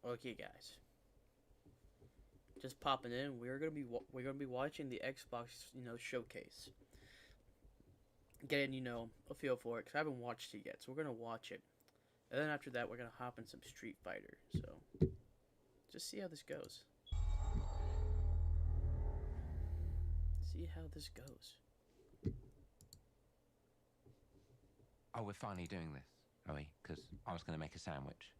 Okay, guys, just popping in. We're gonna be watching the Xbox showcase, getting a feel for it because I haven't watched it yet. So we're gonna watch it, and then after that we're gonna hop in some Street Fighter. So just see how this goes. See how this goes. Oh, we're finally doing this, are we? Because I was going to make a sandwich.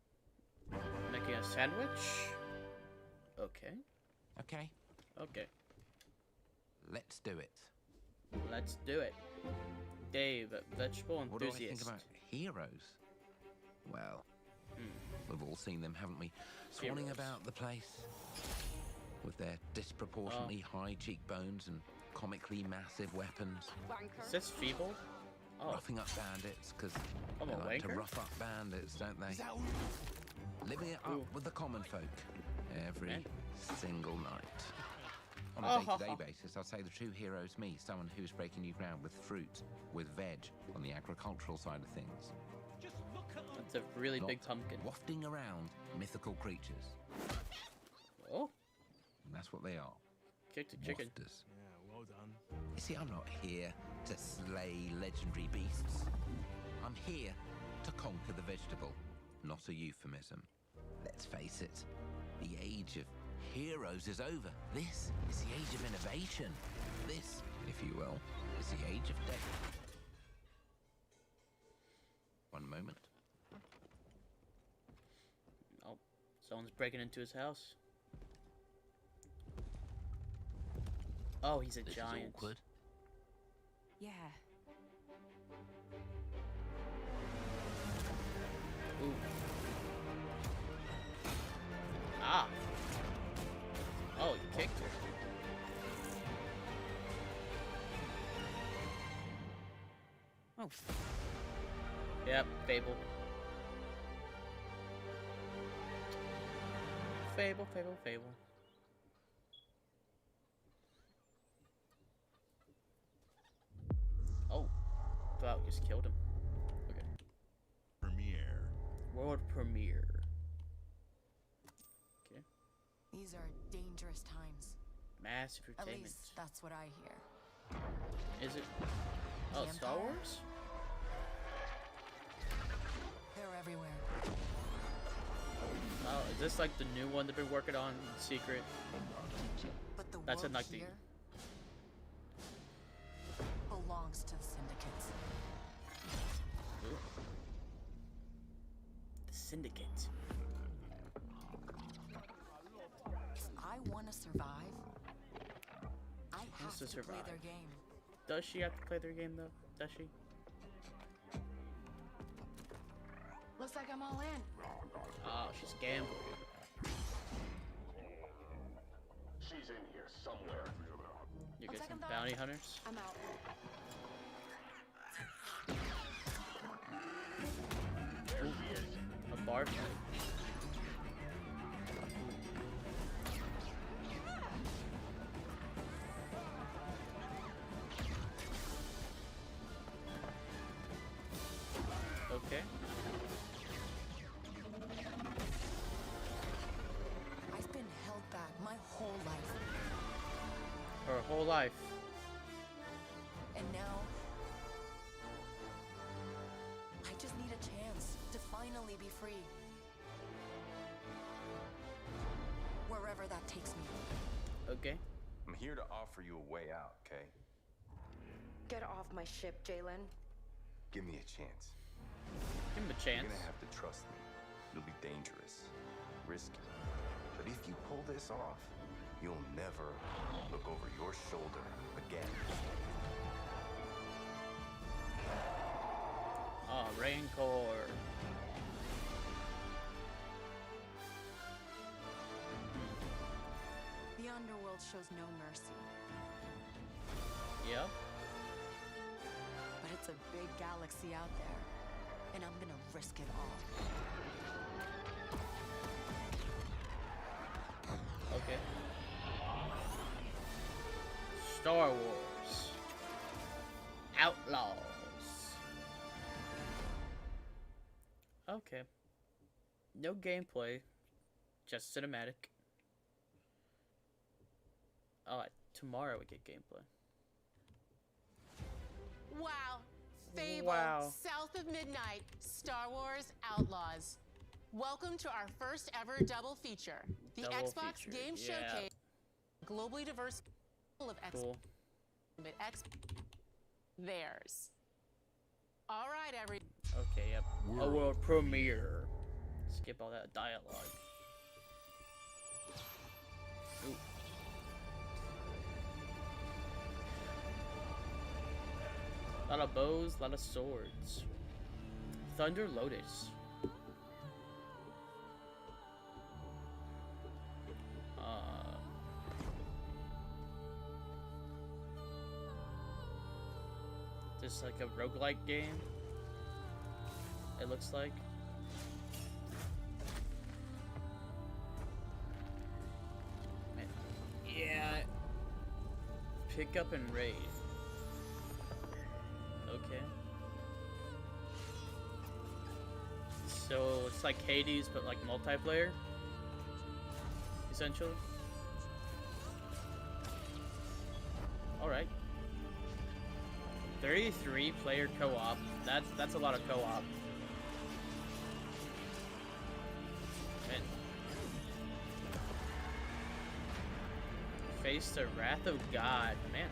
Making a sandwich. Okay. Okay, Okay. let's do it. Let's do it. Dave, vegetable What do I enthusiast. think about heroes? Well, we've all seen them, haven't we? Swanning Heroes. about the place with their disproportionately high cheekbones and comically massive weapons, Is this feeble? Oh, roughing up bandits because I'm they a like to wanker? rough up bandits, don't they? Living it up Ooh. with the common folk every Man. single night. On Oh, a day-to-day basis, I'd say the true hero is me, someone who's breaking new ground with fruit, with veg, on the agricultural side of things. that's a really Not big pumpkin. wafting around mythical creatures. Oh, And that's what they are. kicked a chicken. Wafters. Yeah, well done. You see, I'm not here to slay legendary beasts. I'm here to conquer the vegetable, not a euphemism. Let's face it, the age of heroes is over. This is the age of innovation. This, if you will, is the age of death. One moment. Oh, someone's breaking into his house. Oh, he's a This giant. is awkward. Yeah. Ooh. Ah. Oh, you kicked her. Oh, Yep, Fable. Fable, Fable, Fable. Oh. Wow, just killed him. Okay. Premiere. World premiere. Okay. these are dangerous times. Massive At entertainment. least that's what I hear. Is it? Oh, The Star Empire? Wars? They're everywhere. Oh, is this like the new one they've been working on in secret? But the That's world in, like, the- here belongs to the syndicates. Ooh. The Syndicate. If I want to survive, I have Wants to to play survive. their game. Does she have to play their game though? Does she? Looks like I'm all in. Oh, she's gambling. She's in here somewhere. You I'll get take some 'em, bounty Doc. hunters. I'm out. There she is. A bar fight. Okay. I've been held back my whole life. Her whole life. And now, I just need a chance to finally be free. Wherever that takes me. Okay. I'm here to offer you a way out, okay? Get off my ship, Jalen. Give me a chance. Give him a You're chance. gonna have to trust me. It'll be dangerous, risky. But if you pull this off, you'll never look over your shoulder again. Oh, Rancor. The underworld shows no mercy, Yep. but it's a big galaxy out there, and I'm gonna risk it all. Okay. Star Wars. Outlaws. Okay. No gameplay. Just cinematic. Alright, tomorrow we get gameplay. Wow. Fable, Wow. South of Midnight, Star Wars Outlaws. Welcome to our first ever double feature. The Double Xbox feature, Game yeah. Showcase, globally diverse of Cool. theirs. All right, Okay, yep. A world premiere. Skip all that dialogue. Ooh. A lot of bows, a lot of swords. Thunder Lotus. This like a roguelike game. It looks like. Yeah. Pick up and raid. Okay. So it's like Hades, but like multiplayer, essentially. All right. 33 player co-op. That's a lot of co-op. Man. Face the wrath of God, man.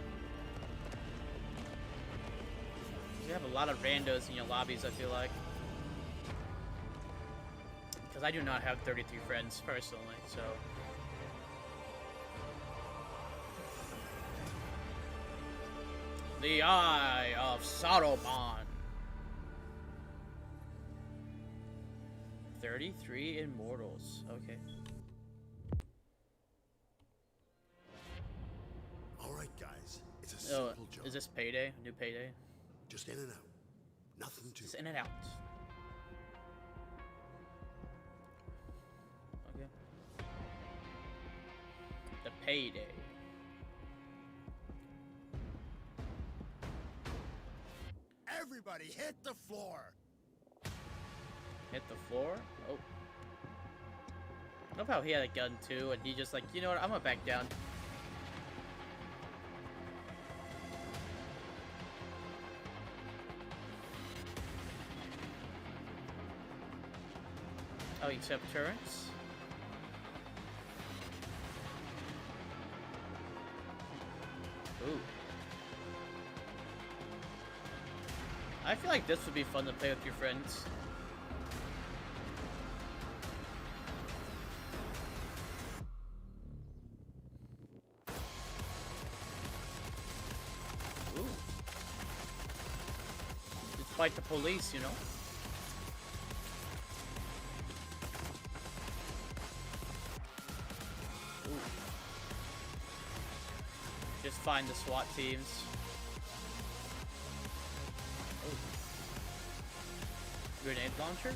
You have a lot of randos in your lobbies, I feel like. Because I do not have 33 friends, personally, so... The Eye of Saruman. 33 Immortals. Okay. All right, guys. It's a simple job. Is this Payday? New Payday? Just in and out. Nothing to Just in and out. Okay. The Payday. Everybody hit the floor. Hit the floor? Oh. I love how he had a gun too, and he just like, you know what, I'm gonna back down. Oh, you accept turrets? Ooh. I feel like this would be fun to play with your friends. Ooh. Just fight the police, you know? Ooh. Just find the SWAT teams. Oh. Grenade launcher?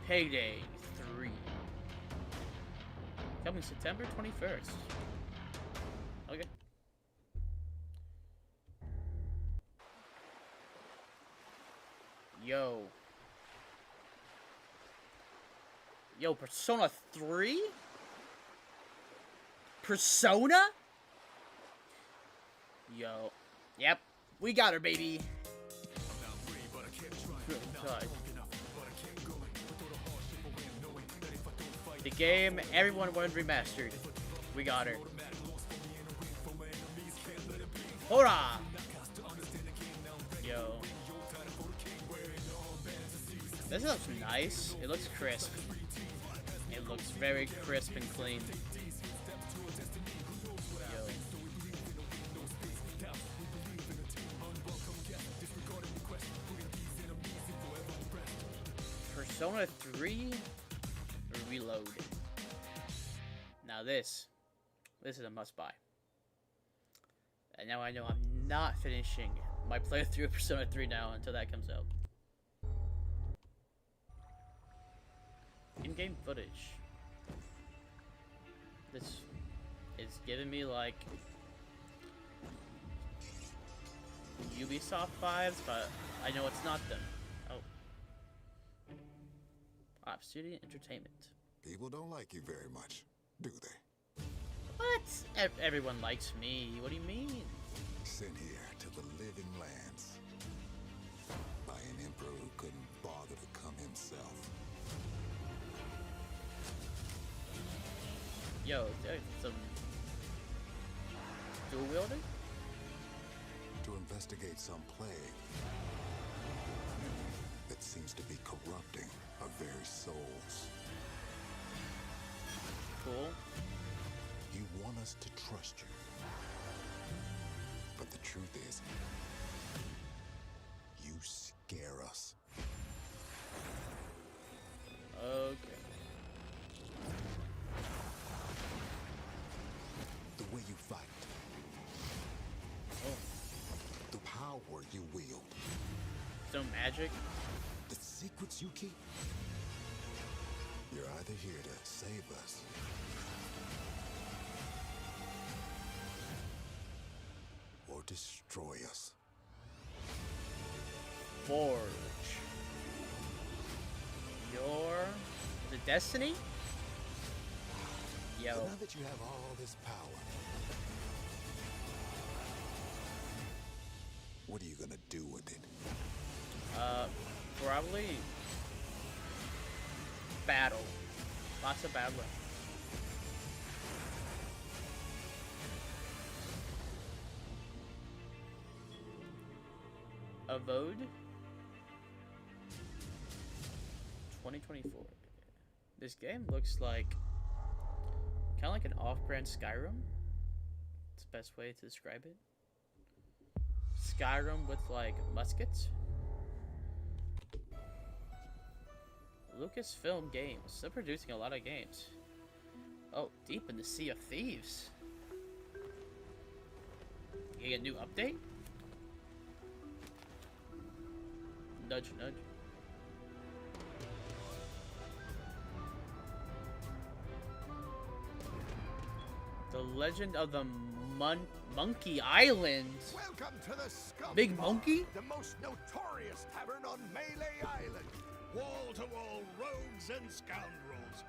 Payday 3. Coming September 21st. Okay. Yo. Yo, Persona 3? Persona? Yo. Yep. We got her, baby. God. The game everyone wanted remastered. We got her. Hurrah! Yo. This looks nice. It looks crisp. It looks very crisp and clean. Yo. Persona 3 Reload. Now this is a must buy. And now I know I'm not finishing my playthrough of Persona 3 now until that comes out. In-game footage. This is giving me like Ubisoft vibes, but I know it's not them. Oh. Obsidian Entertainment. People don't like you very much, do they? What? Everyone likes me. What do you mean? Sent here to the living lands by an emperor who couldn't bother to come himself. Yo, there's some dual wielding? To investigate some plague that seems to be corrupting our very souls. Cool. You want us to trust you. But the truth is, you scare us. Okay. The way you fight. Oh. The power you wield. So magic? The secrets you keep. You're either here to save us or destroy us. Forge. The Destiny? Yo. So now that you have all this power, what are you gonna do with it? Probably battle. Lots of battling. Avode 2024. This game looks like kind of like an off-brand Skyrim. It's the best way to describe it. Skyrim with like muskets. Lucasfilm Games. They're producing a lot of games. Oh, deep in the Sea of Thieves. You get a new update? Nudge, nudge. The Legend of the Monkey Island. Welcome to the Scum Big Bar, Monkey? the most notorious tavern on Melee Island. Wall-to-wall rogues and scoundrels.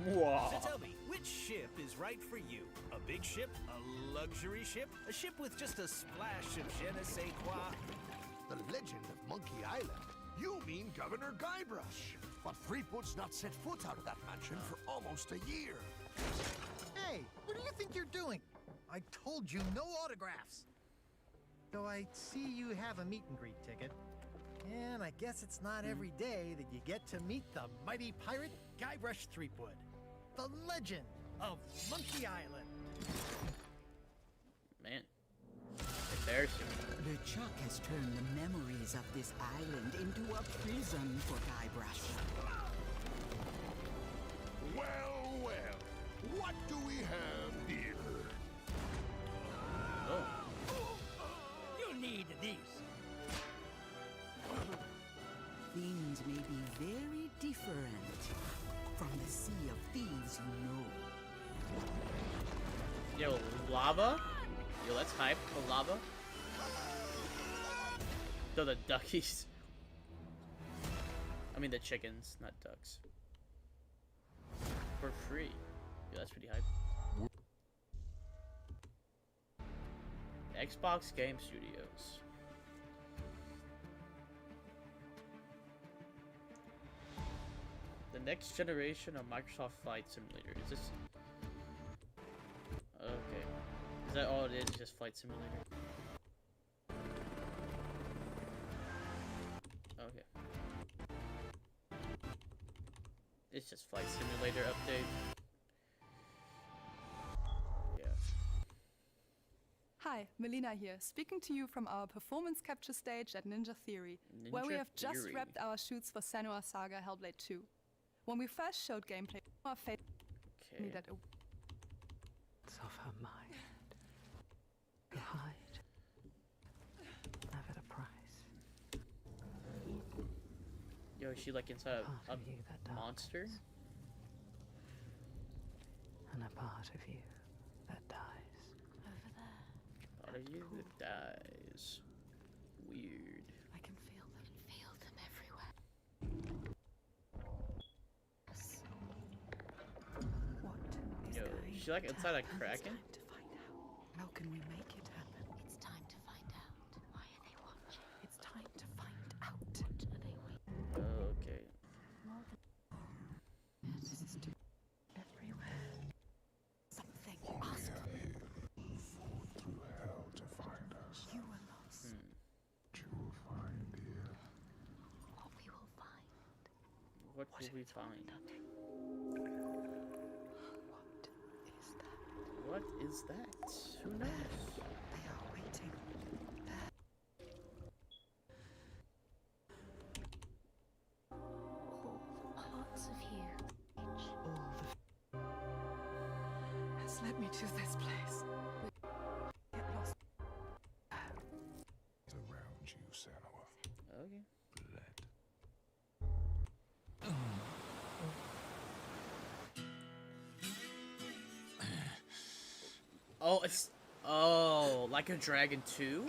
Wow. So tell me, which ship is right for you? A big ship? A luxury ship? A ship with just a splash of je ne sais quoi? The Legend of Monkey Island? You mean Governor Guybrush. But Threepwood's not set foot out of that mansion for almost a year. Hey, what do you think you're doing? I told you no autographs. Though I see you have a meet and greet ticket. And I guess it's not every day that you get to meet the mighty pirate Guybrush Threepwood. The legend of Monkey Island. Man. Embarrassing. LeChuck has turned the memories of this island into a prison for Guybrush. Well, well. What do we have here? Oh. You need these. Things may be very different from the Sea of Thieves you know. Yo, lava? Yo, that's hype. The lava. So the duckies. I mean the chickens, not ducks. For free. Yo, that's pretty hype. Xbox Game Studios. The next generation of Microsoft Flight Simulator. Is this... Okay. Is that all it is? Just Flight Simulator? Okay. It's just Flight Simulator update. Yeah. Hi, Melina here, speaking to you from our performance capture stage at Ninja Theory, where we Ninja have just Theory. wrapped our shoots for Senua Saga Hellblade 2. When we first showed gameplay, our fate Okay. that Of her mind. You hide. Never at a price. Yo, is she like inside Part a of you that monster? And a part of you that dies. Part of you that dies. she like inside a kraken? How can we make it happen? It's time to find out. Why are they watching? It's time to find out. What are they waiting? Okay. This is too everywhere. Something We must. are here. Fought through hell to find us. You were lost. You will find here. What we will find. What will we find? What is that? What is that? Who knows? They are waiting. All parts of you. All the has led me to this place. Get lost. Around you, Sanua. Okay. Oh, it's like a Dragon 2?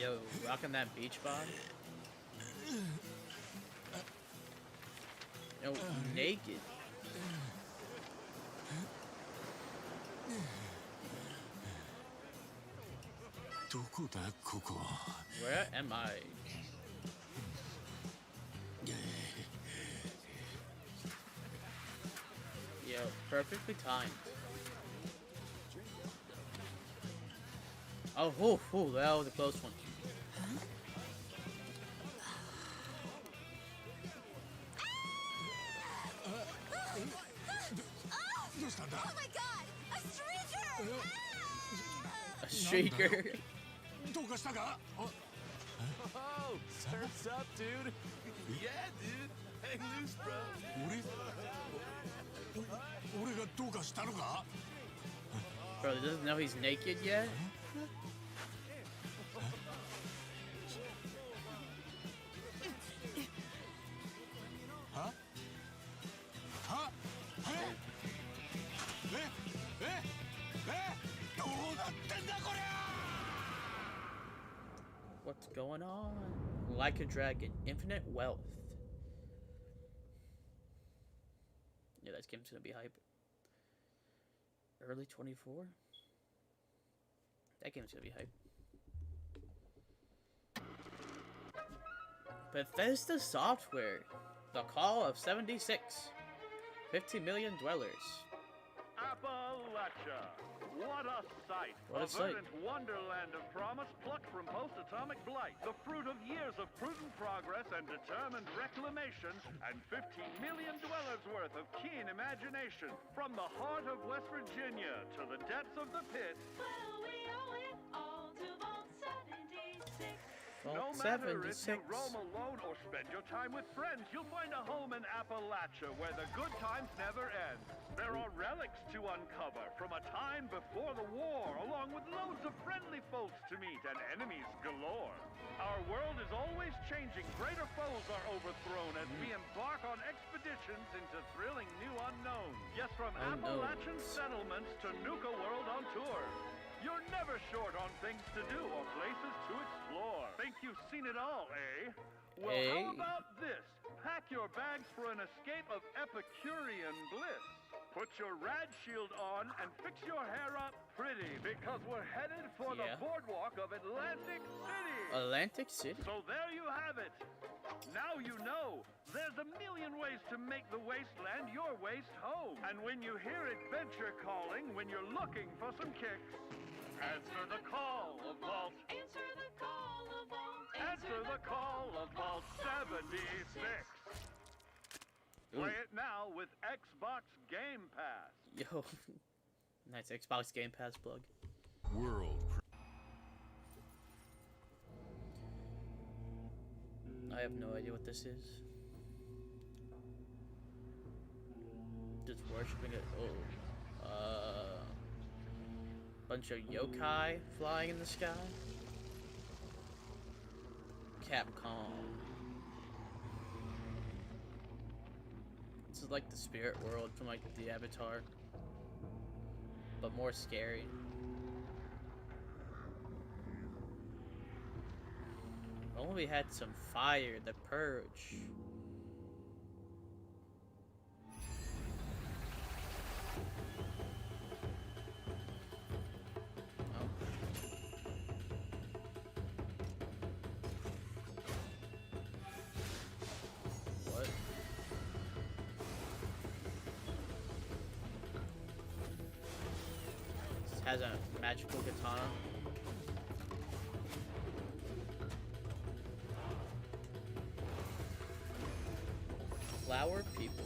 Yo, rocking that beach bod. Yo, naked. Where am I? Yo, perfectly timed. Oh, that was a close one. Oh my god! A streaker! A streaker. Oh, surf's up, dude. Yeah, dude. Hang loose, bro. Bro, he doesn't know he's naked yet? What's going on? Like a Dragon, infinite wealth. Yeah, that game's gonna be hype. Early 24? That game's gonna be hype. Bethesda Software. The Call of 76. 50 million dwellers. Appalachia! What a sight! What a sight. verdant wonderland of promise plucked from post-atomic blight. The fruit of years of prudent progress and determined reclamation, and 15 million dwellers worth of keen imagination. From the heart of West Virginia to the depths of the pit. Well, we owe it all to Vault 76. No matter if you roam alone or spend your time with friends, you'll find a home in Appalachia where the good times never end. There are relics to uncover from a time before the war, along with loads of friendly folks to meet and enemies galore. Our world is always changing. Greater foes are overthrown as we embark on expeditions into thrilling new unknowns. Yes, from Appalachian settlements to Nuka World on tour. You're never short on things to do or places to explore. Think you've seen it all, eh? Well, how about this? Pack your bags for an escape of Epicurean bliss. Put your rad shield on and fix your hair up pretty, because we're headed for the boardwalk of Atlantic City. Atlantic City? So there you have it. Now you know. There's a million ways to make the wasteland your waste home. And when you hear adventure calling, when you're looking for some kicks, answer the call of Vault. Answer the call of Vault. Answer the call of Vault 76. Play it now with Xbox Game Pass. Yo. Nice Xbox Game Pass plug. World. I have no idea what this is. Just worshiping it. Oh. Bunch of yokai flying in the sky. Capcom. This is like the spirit world from like the Avatar, but more scary. Only we had some fire, the Purge. has a magical katana. Flower people.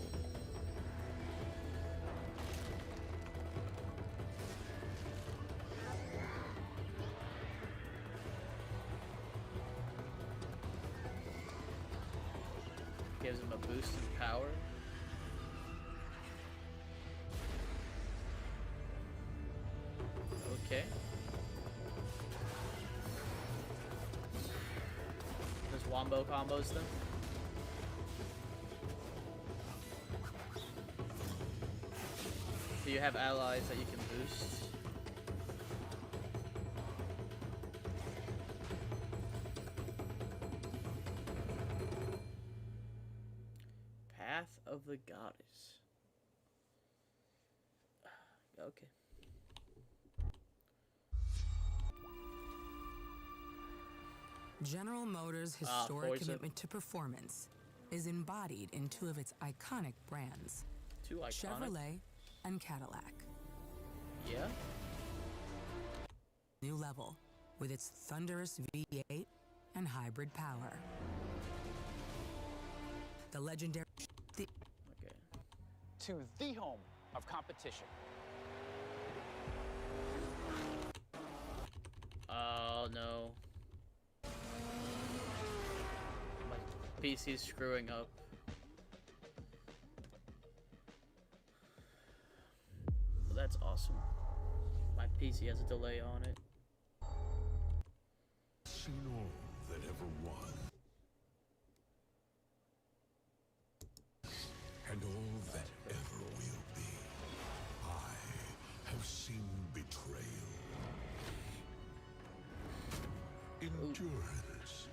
Gives him a boost in power. Okay. Just wombo combos them. Do you have allies that you can boost? Path of the Goddess. Okay. General Motors' historic commitment to performance is embodied in two of its iconic brands, Two iconic? Chevrolet and Cadillac. Yeah? New level with its thunderous V8 and hybrid power. The legendary... Okay. To the home of competition. Oh no. My PC's screwing up. Well, that's awesome. My PC has a delay on it. Seen all that ever was, and all that ever will be. I have seen betrayal, endurance,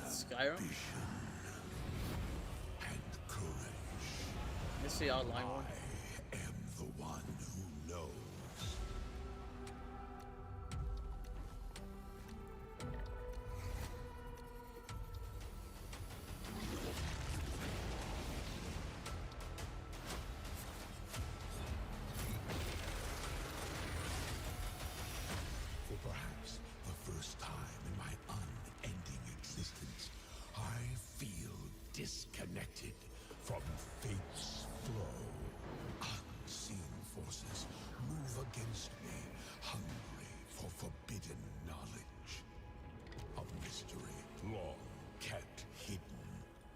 Skyrim? ambition, and courage. This is the online one. I am the one who knows. For perhaps the first time in my unending existence, I feel disconnected from fate's flow. Unseen forces move against me, hungry for forbidden knowledge. A mystery long kept hidden.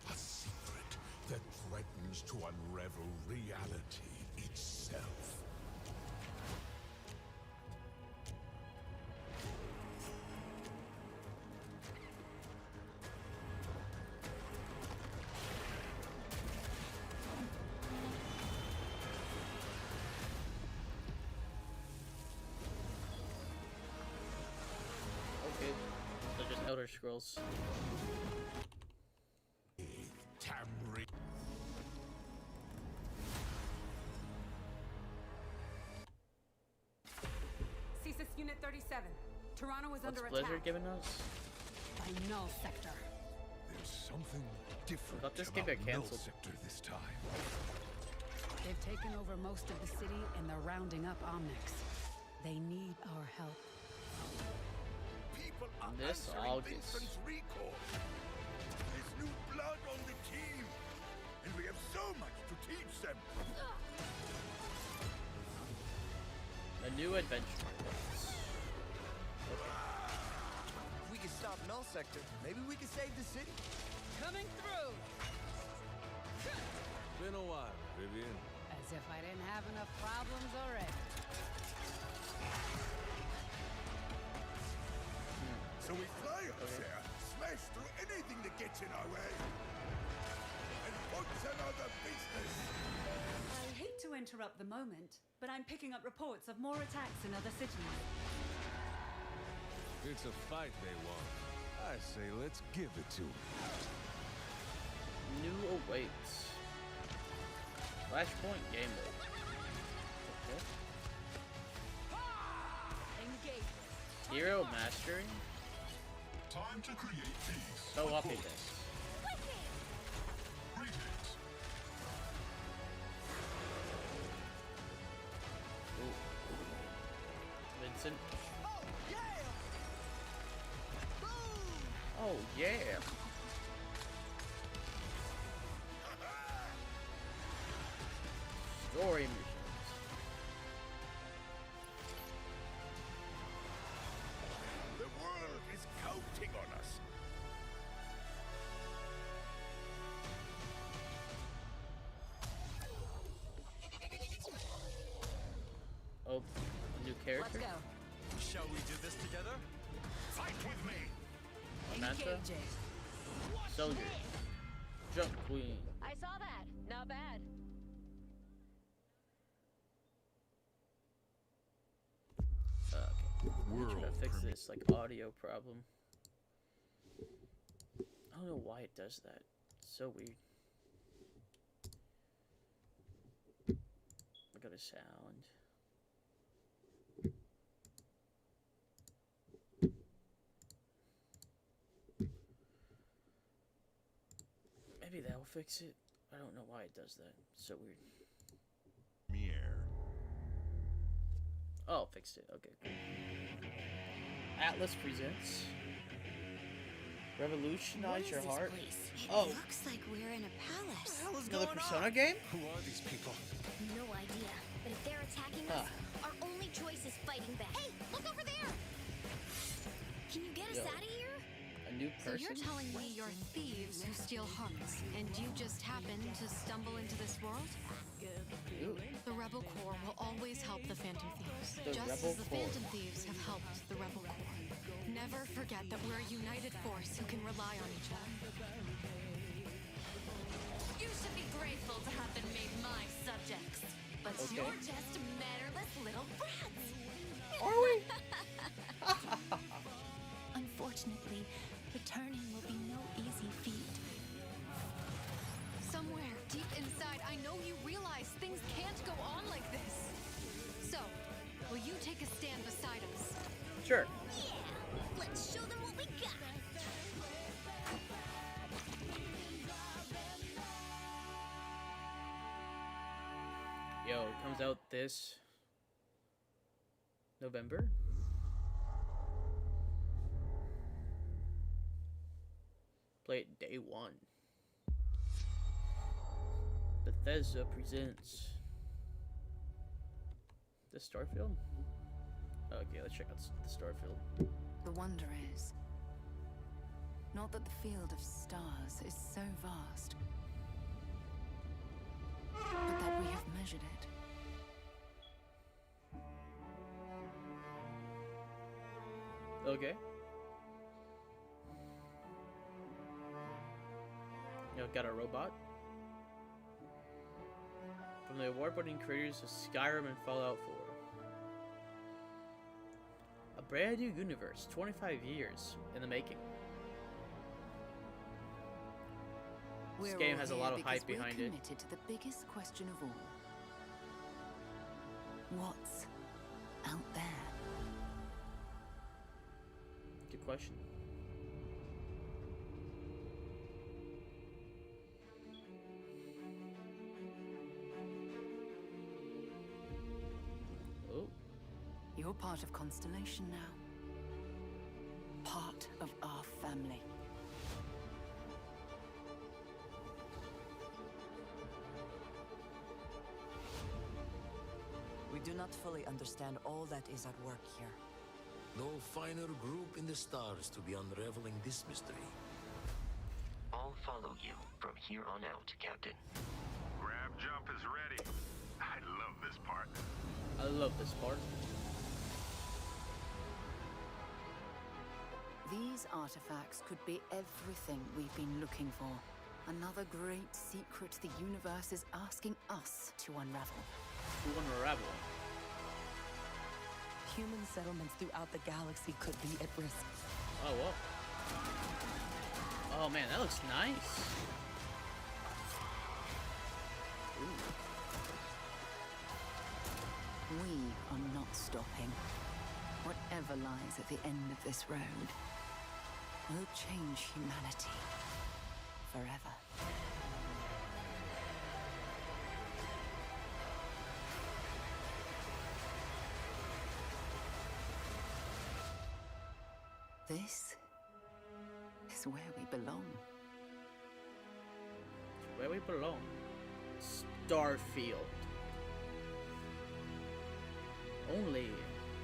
A secret that threatens to unravel reality itself. Okay. They're just Elder Scrolls. Tamri. CSIS Unit 37. Toronto is What's under Blizzard attack. giving us? By Null Sector. There's something different Thought this about game got Null canceled. Sector this time. They've taken over most of the city and they're rounding up Omnics. They need our help. People are This answering all gets- Vincent's recall. There's new blood on the team, and we have so much to teach them. A new adventure. If we can stop Null Sector, maybe we can save the city. Coming through! Been a while, Vivian. As if I didn't have enough problems already. So we fly up there, smash through anything that gets in our way, and punch another business. I hate to interrupt the moment, but I'm picking up reports of more attacks in other cities. It's a fight they want. I say let's give it to them. New awaits. Flashpoint game mode. Okay. Engage. Hero mastery. Time to create peace. Co-oping this. Greetings. Vincent. Oh yeah. Story missions. The world is counting on us. Oh, new character? Let's go. Shall we do this together? Fight with me. Samantha? Soldier. Jump Queen. I saw that. Not bad. Okay. I'm trying to fix this like audio problem. I don't know why it does that. It's so weird. I got a sound. Maybe that'll fix it. I don't know why it does that. It's so weird. Oh, fixed it. Okay, cool. Atlas presents Revolutionize Your Heart. Oh, Looks like we're in a palace. another Persona game? Who are these people? No idea. But if they're attacking us, our only choice is fighting back. Hey, look over there! Can you get us out of here? A new So person? you're telling me you're thieves who steal hearts, and you just happened to stumble into this world? Ooh. The Rebel Corps will always help the Phantom Thieves, The just Rebel as the Corps. Phantom Thieves have helped the Rebel Corps. Never forget that we're a united force who can rely on each other. You should be grateful to have been made my subjects. But Okay. you're just mannerless little brats. Are we? Unfortunately, returning will be no easy feat. Somewhere deep inside, I know you realize things can't go on like this. So, will you take a stand beside us? Sure. Yeah, let's show them what we got. Yo, it comes out this November. Play it day one. Bethesda presents the Starfield. Okay, let's check out the Starfield. The wonder is not that the field of stars is so vast, but that we have measured it. Okay. You know, got a robot. From the award-winning creators of Skyrim and Fallout 4. A brand new universe, 25 years in the making. This We're game all has a here lot of because hype behind we're it. committed to the biggest question of all. What's out there? Good question. Oh. You're part of Constellation now. Part of our family. We do not fully understand all that is at work here. No finer group in the stars to be unraveling this mystery. I'll follow you from here on out, Captain. Grab jump is ready. I love this part. I love this part. These artifacts could be everything we've been looking for. Another great secret the universe is asking us to unravel. To unravel. Human settlements throughout the galaxy could be at risk. Oh, whoa. Oh man, that looks nice. Ooh. We are not stopping. Whatever lies at the end of this road will change humanity forever. This is where we belong. Where we belong. Starfield. Only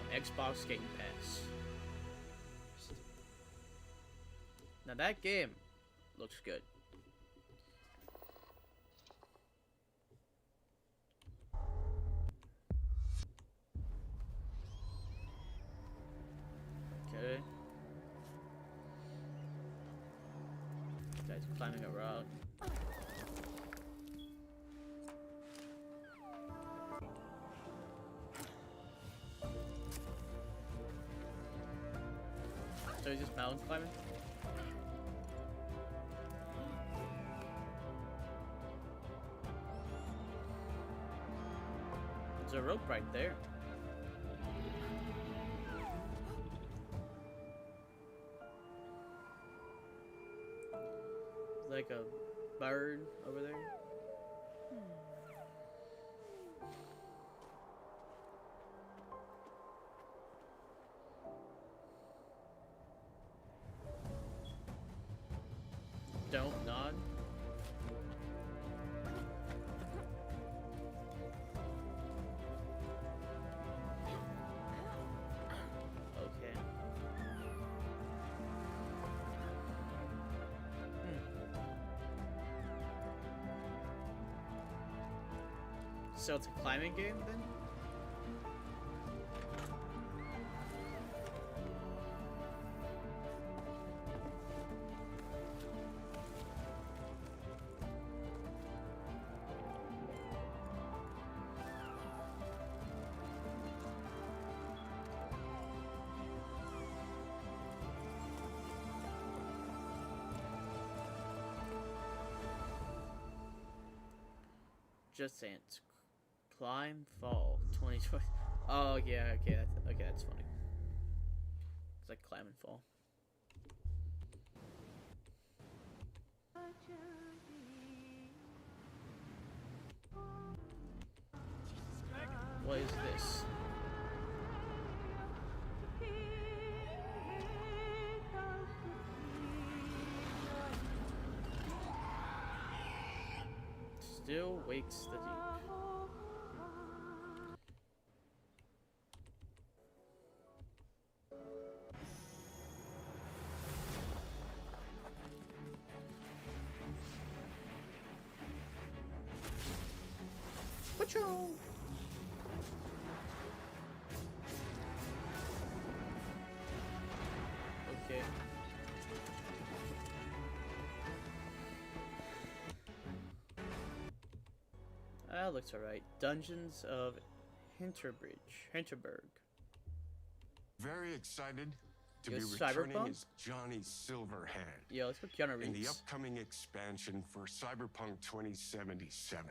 on Xbox Game Pass. Now that game looks good. Okay. Guy's climbing a rock. So he's just mountain climbing? There's a rope right there. Like a bird over there. Don't nod. Okay. So it's a climbing game then? Just saying. Climb, fall, 2020. Oh yeah, okay, that's funny. It's like climb and fall. What is this? Still wakes the deep. Patrol. Okay. That looks alright. Dungeons of Hinterberg. Very excited to be Is returning Cyberpunk? as Johnny Silverhand Yeah, let's go Keanu Reeves. in the upcoming expansion for Cyberpunk 2077,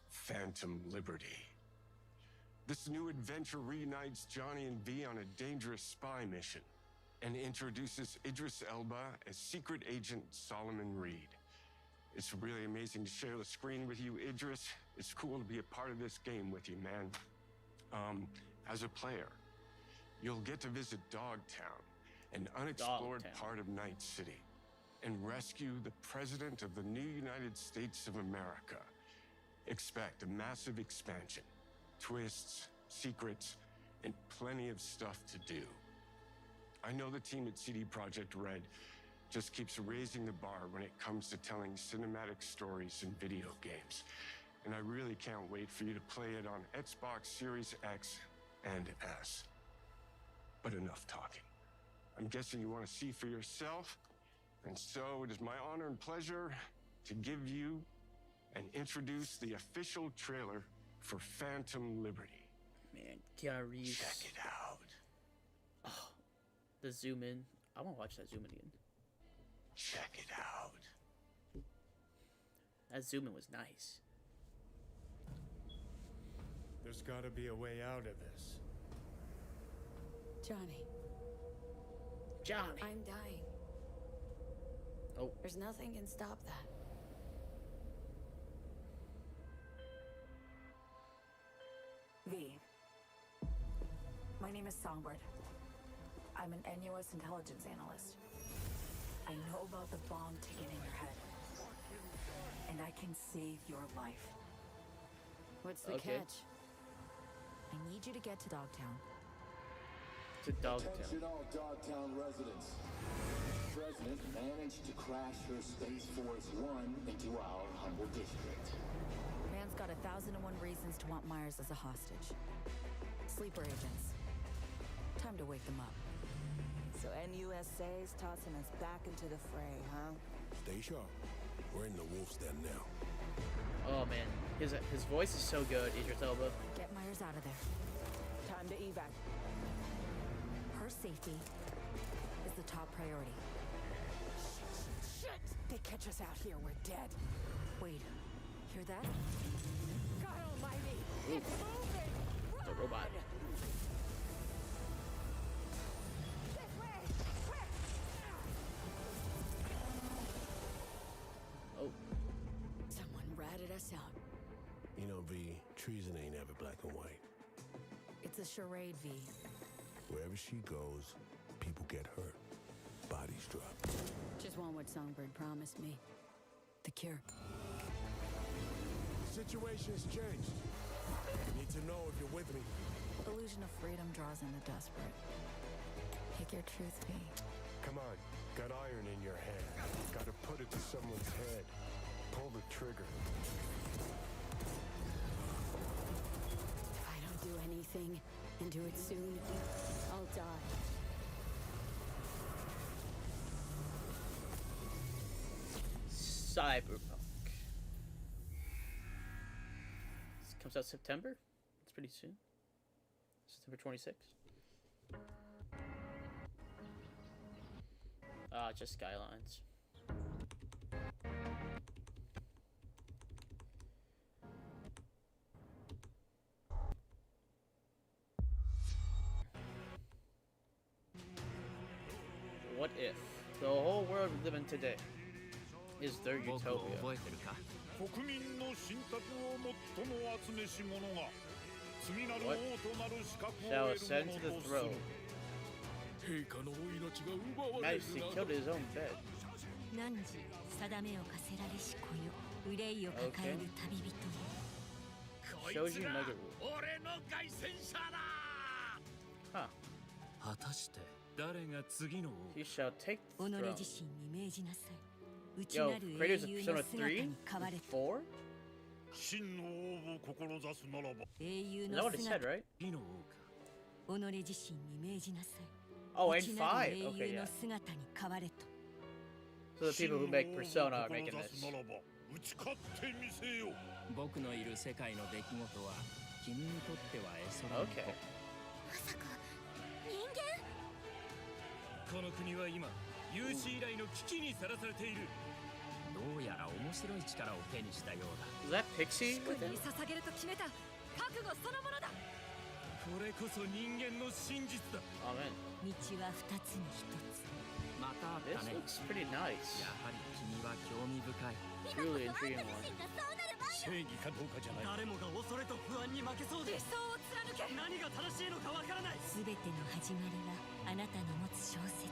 Phantom Liberty. This new adventure reunites Johnny and V on a dangerous spy mission and introduces Idris Elba as Secret Agent Solomon Reed. It's really amazing to share the screen with you, Idris. It's cool to be a part of this game with you, man. As a player, you'll get to visit Dogtown, an unexplored part of Night City, and rescue the President of the new United States of America. Expect a massive expansion, twists, secrets, and plenty of stuff to do. I know the team at CD Projekt Red just keeps raising the bar when it comes to telling cinematic stories in video games. And I really can't wait for you to play it on Xbox Series X and S. But enough talking. I'm guessing you want to see for yourself, and so it is my honor and pleasure to give you and introduce the official trailer for Phantom Liberty. Man, Keanu Reeves. Check it out. Oh, the zoom in. I want to watch that zoom in again. Check it out. That zoom in was nice. There's gotta be a way out of this. Johnny. Johnny. I'm dying. Oh. There's nothing can stop that. V. My name is Songbird. I'm an NUS intelligence analyst. I know about the bomb ticking in your head. And I can save your life. What's the catch? I need you to get to Dogtown. To Dogtown. Attention all Dogtown residents. The President managed to crash her Space Force One into our humble district. Man's got 1,001 reasons to want Myers as a hostage. Sleeper agents. Time to wake them up. So NUSA's tossing us back into the fray, huh? Stay sharp. We're in the wolf's den now. Oh man, his voice is so good, Idris Elba. Get Myers out of there. Time to evac. Her safety is the top priority. Shit! They catch us out here, we're dead. Wait, hear that? God almighty! Ooh. It's moving! The robot. This way! Quick! Oh. Someone ratted us out. You know, V, treason ain't ever black and white. It's a charade, V. Wherever she goes, people get hurt. Bodies drop. Just want what Songbird promised me. The cure. Situation's changed. Need to know if you're with me. Illusion of freedom draws in the desperate. Pick your truth, V. Come on. Got iron in your hand. Gotta put it to someone's head. Pull the trigger. If I don't do anything, and do it soon, I'll die. Cyberpunk. This comes out September? It's pretty soon. September 26th. Just Skylines. What if the whole world we live in today is their utopia? 国民の信託を最も集めし者が次なる王となる資格を Shall 得 ascend る to 者 the とする throne. Nice, he killed his own bed. 汝定めを課せられし子よ憂いを抱える旅人よ Shoji Meguru. 俺の凱旋者だ Huh. 果たして誰が次の王 He shall take 己 the throne. 自身に命じなさい内 Yo, なる Kratos 英 of 雄の Persona 姿 3? に変われと 4? 真の王を志すならば英雄 Is that の what it 姿 said, right? 次の王か己自身に命じなさい Oh, and 内なる 5. 英 Okay, 雄の yeah. 姿に変われと So the people who make Persona are making 志 this. すならば打ち勝ってみせよ僕のいる世界の出来事は君にとっては絵空の Okay. まさか人間この国は今有史以来の危機にさらされているどうやら面白い力を手にしたようだ Is that Pixie? 主君に捧げると決めた覚悟そのものだこれこそ人間の真実だ Oh man. 道は二つに一つまた会っ This たね looks pretty nice. やはり君は興味深い Truly intriguing one. 正義かどうかじゃない誰もが恐れと不安に負けそうで理想を貫け何が正しいのかわからないすべての始まりはあなたの持つ小説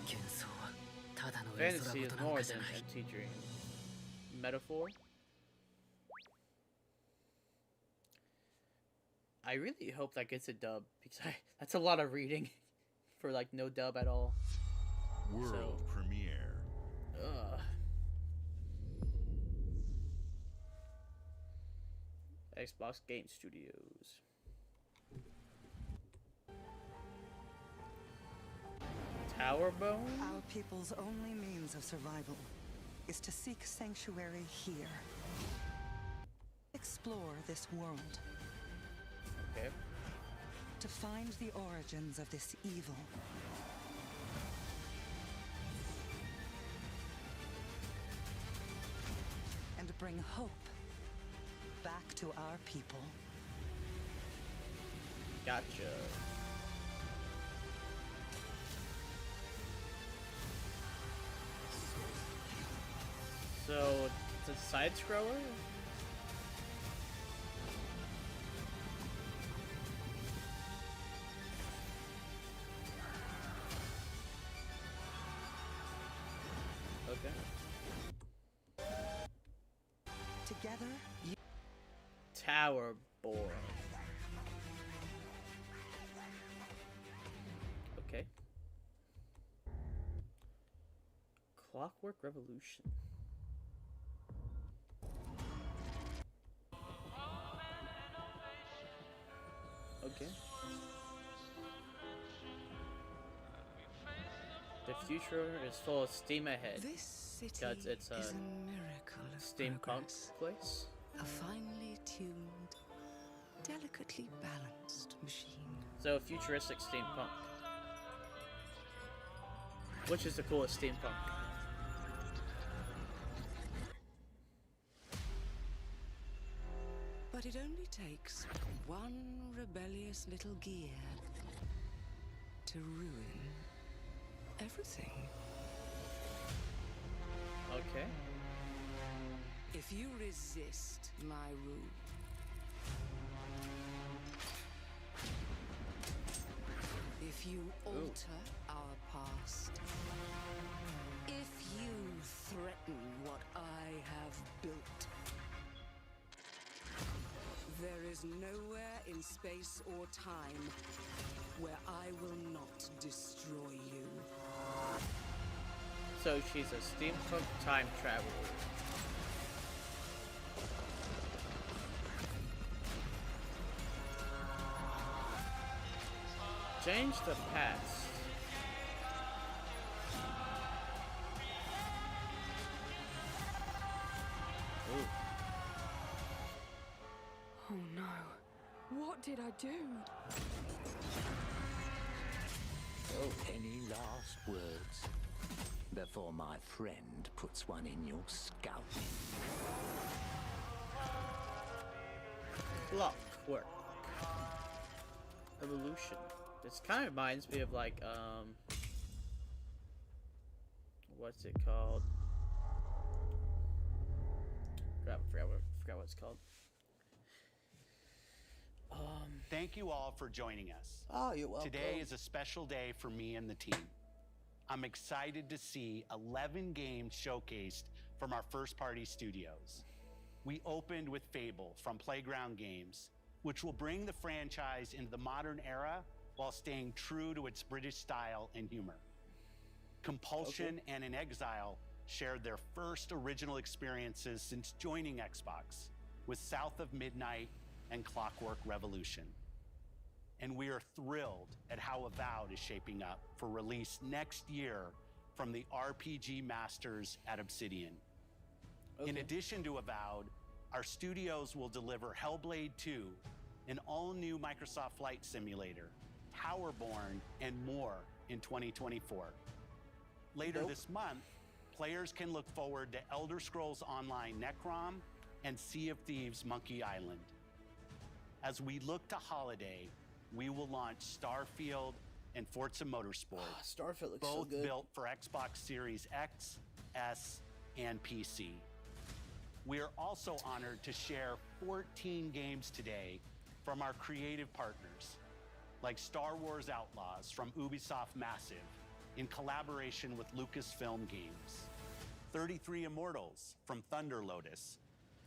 幻想はただの絵空 Fantasy is 事なん more かじゃ than ない empty dream. Metaphor? I really hope that gets a dub because that's a lot of reading for like no dub at all. World premiere Xbox Game Studios. Tower Bone? Our people's only means of survival is to seek sanctuary here. Explore this world. Okay. To find the origins of this evil. And bring hope back to our people. Gotcha. So, it's a side scroller? Together, you... Tower board. Okay. Clockwork Revolution. Okay. The future is full of steam ahead. This city it's a is a miracle of steampunk progress. place. A finely tuned, delicately balanced machine. So futuristic steampunk. Which is the coolest steampunk? But it only takes one rebellious little gear to ruin everything. Okay. If you resist my rule, if you alter our past, if you threaten what I have built, there is nowhere in space or time where I will not destroy you. So she's a steampunk time traveler. Change the past. Ooh. Oh no. What did I do? Any last words before my friend puts one in your scalp? Clockwork Revolution. This kind of reminds me of like what's it called? Forgot what it's called. Thank you all for joining us. Oh, you're welcome. Today is a special day for me and the team. I'm excited to see 11 games showcased from our first-party studios. We opened with Fable from Playground Games, which will bring the franchise into the modern era while staying true to its British style and humor. Compulsion and In Exile shared their first original experiences since joining Xbox with South of Midnight and Clockwork Revolution. And we are thrilled at how Avowed is shaping up for release next year from the RPG masters at Obsidian. In addition to Avowed, our studios will deliver Hellblade 2, an all-new Microsoft Flight Simulator, Towerborn, and more in 2024. Later this month, players can look forward to Elder Scrolls Online Necrom and Sea of Thieves Monkey Island. As we look to holiday, we will launch Starfield and Forza Motorsport. Starfield looks both so good. built for Xbox Series X, S, and PC. We are also honored to share 14 games today from our creative partners, like Star Wars Outlaws from Ubisoft Massive in collaboration with Lucasfilm Games, 33 Immortals from Thunder Lotus,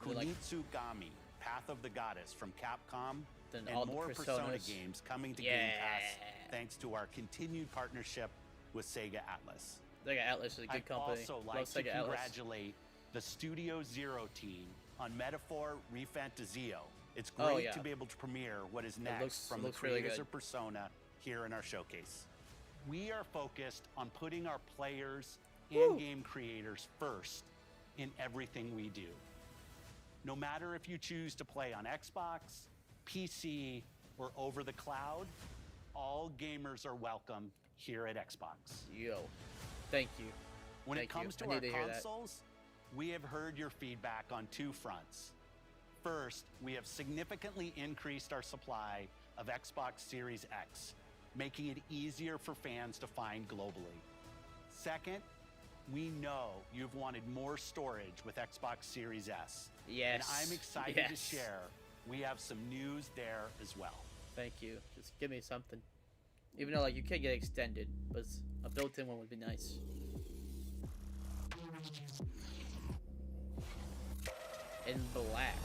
Kunitsu Gami, Path of the Goddess from Capcom, Then and all the more Persona Personas. games coming to Game Pass thanks to our continued partnership with Sega Atlas. Sega Atlas is a good I'd company. also Love like to Sega Atlas. congratulate the Studio Zero team on Metaphor Refantazio. It's Oh, great yeah. to be able to premiere what is next looks- from it the looks really creators good. of Persona here in our showcase. We are focused on putting our players and game creators first in everything we do. No matter if you choose to play on Xbox, PC, or over the cloud, all gamers are welcome here at Xbox. Yo, thank you. When Thank it comes you. to I our need to hear that. consoles, we have heard your feedback on two fronts. First, we have significantly increased our supply of Xbox Series X, making it easier for fans to find globally. Second, we know you've wanted more storage with Xbox Series S. Yes. And I'm excited to Yes. share we have some news there as well. Thank you. Just give me something. Even though like you can't get extended, but a built-in one would be nice. In black.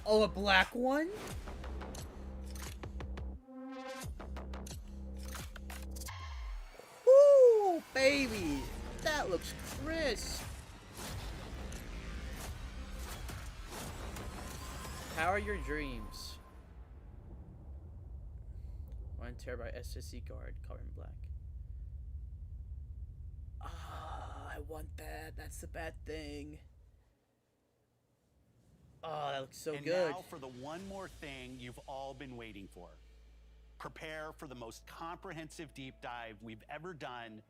Oh, a black one? Woo, baby! That looks crisp! Power your dreams. 1 terabyte SSD card, color in black. Ah, I want that. That's the bad thing. Oh, that looks so good. And now for the one more thing you've all been waiting for. Prepare for the most comprehensive deep dive we've ever done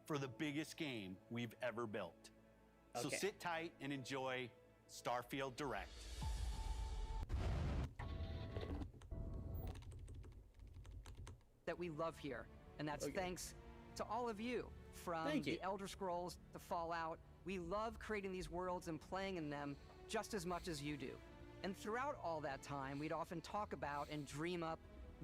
for the biggest game we've ever built. So Okay. sit tight and enjoy Starfield Direct. That we love here, and that's thanks to all of you. From Thank you. the Elder Scrolls to Fallout, we love creating these worlds and playing in them just as much as you do. And throughout all that time, we'd often talk about and dream up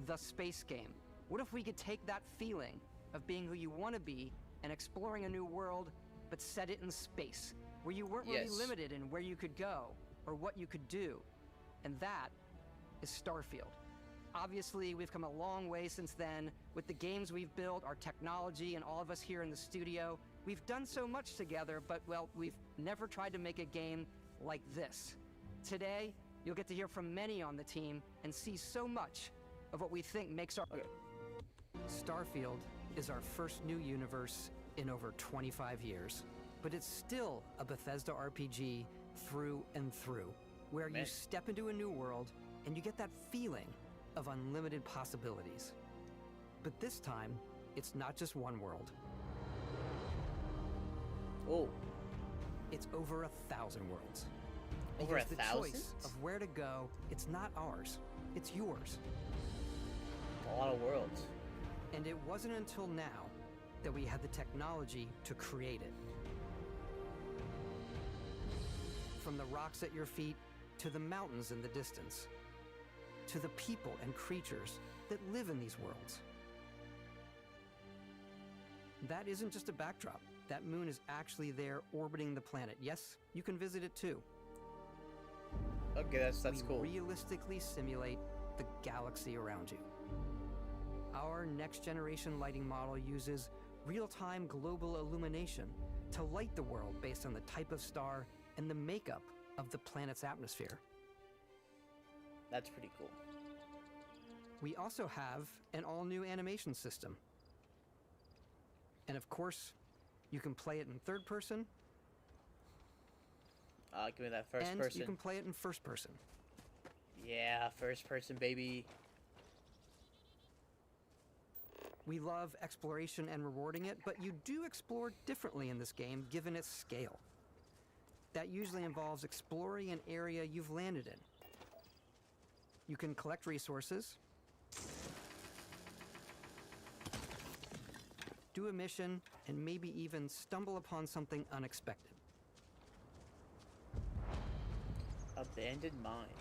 the space game. What if we could take that feeling of being who you want to be and exploring a new world, but set it in space, where you weren't really Yes. limited in where you could go or what you could do? And that is Starfield. Obviously, we've come a long way since then with the games we've built, our technology, and all of us here in the studio. We've done so much together, but, well, we've never tried to make a game like this. Today, you'll get to hear from many on the team and see so much of what we think makes our... Starfield is our first new universe in over 25 years, but it's still a Bethesda RPG through and through, where you step into a new world and you get that feeling of unlimited possibilities. But this time, it's not just one world. Oh. It's over 1,000 worlds. Over Because the 1,000? choice of where to go, it's not ours. It's yours. A lot of worlds. And it wasn't until now that we had the technology to create it. From the rocks at your feet to the mountains in the distance, to the people and creatures that live in these worlds. That isn't just a backdrop. That moon is actually there orbiting the planet. Yes, you can visit it too. Okay, that's cool. We realistically simulate the galaxy around you. Our next generation lighting model uses real-time global illumination to light the world based on the type of star and the makeup of the planet's atmosphere. That's pretty cool. We also have an all-new animation system. And of course, you can play it in third person. Give me that first and person. you can play it in first person. Yeah, first person, baby. We love exploration and rewarding it, but you do explore differently in this game given its scale. That usually involves exploring an area you've landed in. You can collect resources, do a mission, and maybe even stumble upon something unexpected. Abandoned mine.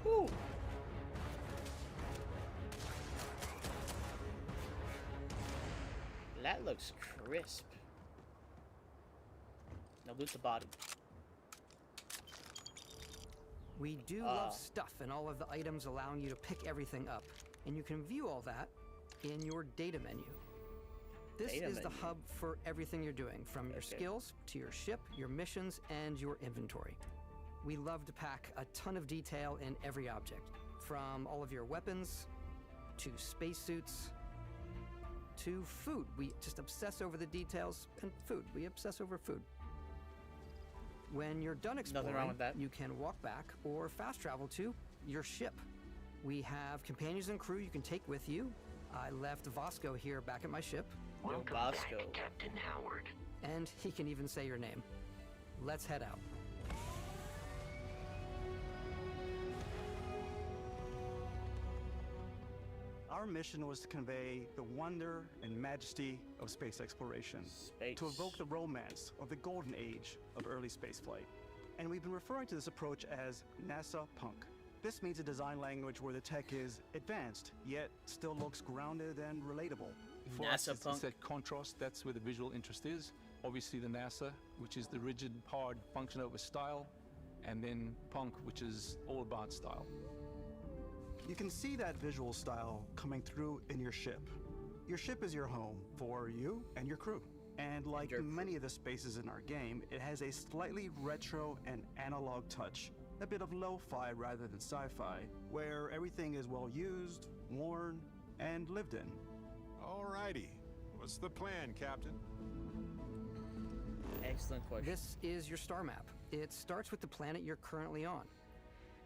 Woo. That looks crisp. Now loot the body. We do love stuff and all of the items allowing you to pick everything up, and you can view all that in your data menu. This Data is the menu. hub for everything you're doing, from your skills to your ship, your missions, and your inventory. We love to pack a ton of detail in every object, from all of your weapons, to spacesuits, to food. We just obsess over the details, and food. We obsess over food. When you're done exploring, Nothing wrong with that. you can walk back or fast travel to your ship. We have companions and crew you can take with you. I left Vasco here back at my ship. Welcome back, Captain Howard. And he can even say your name. Let's head out. All Our mission was to convey the wonder and majesty of space exploration, to evoke the romance of the golden age of early spaceflight. And we've been referring to this approach as NASA Punk. This means a design language where the tech is advanced, yet still looks grounded and relatable. For us, it's that contrast, that's where the visual interest is. Obviously the NASA, which is the rigid, hard function over style, and then Punk, which is all about style. You can see that visual style coming through in your ship. Your ship is your home for you and your crew. And like many of the spaces in our game, it has a slightly retro and analog touch. A bit of lo-fi rather than sci-fi, where everything is well used, worn, and lived in. Alrighty. What's the plan, Captain? Excellent question. This is your star map. It starts with the planet you're currently on.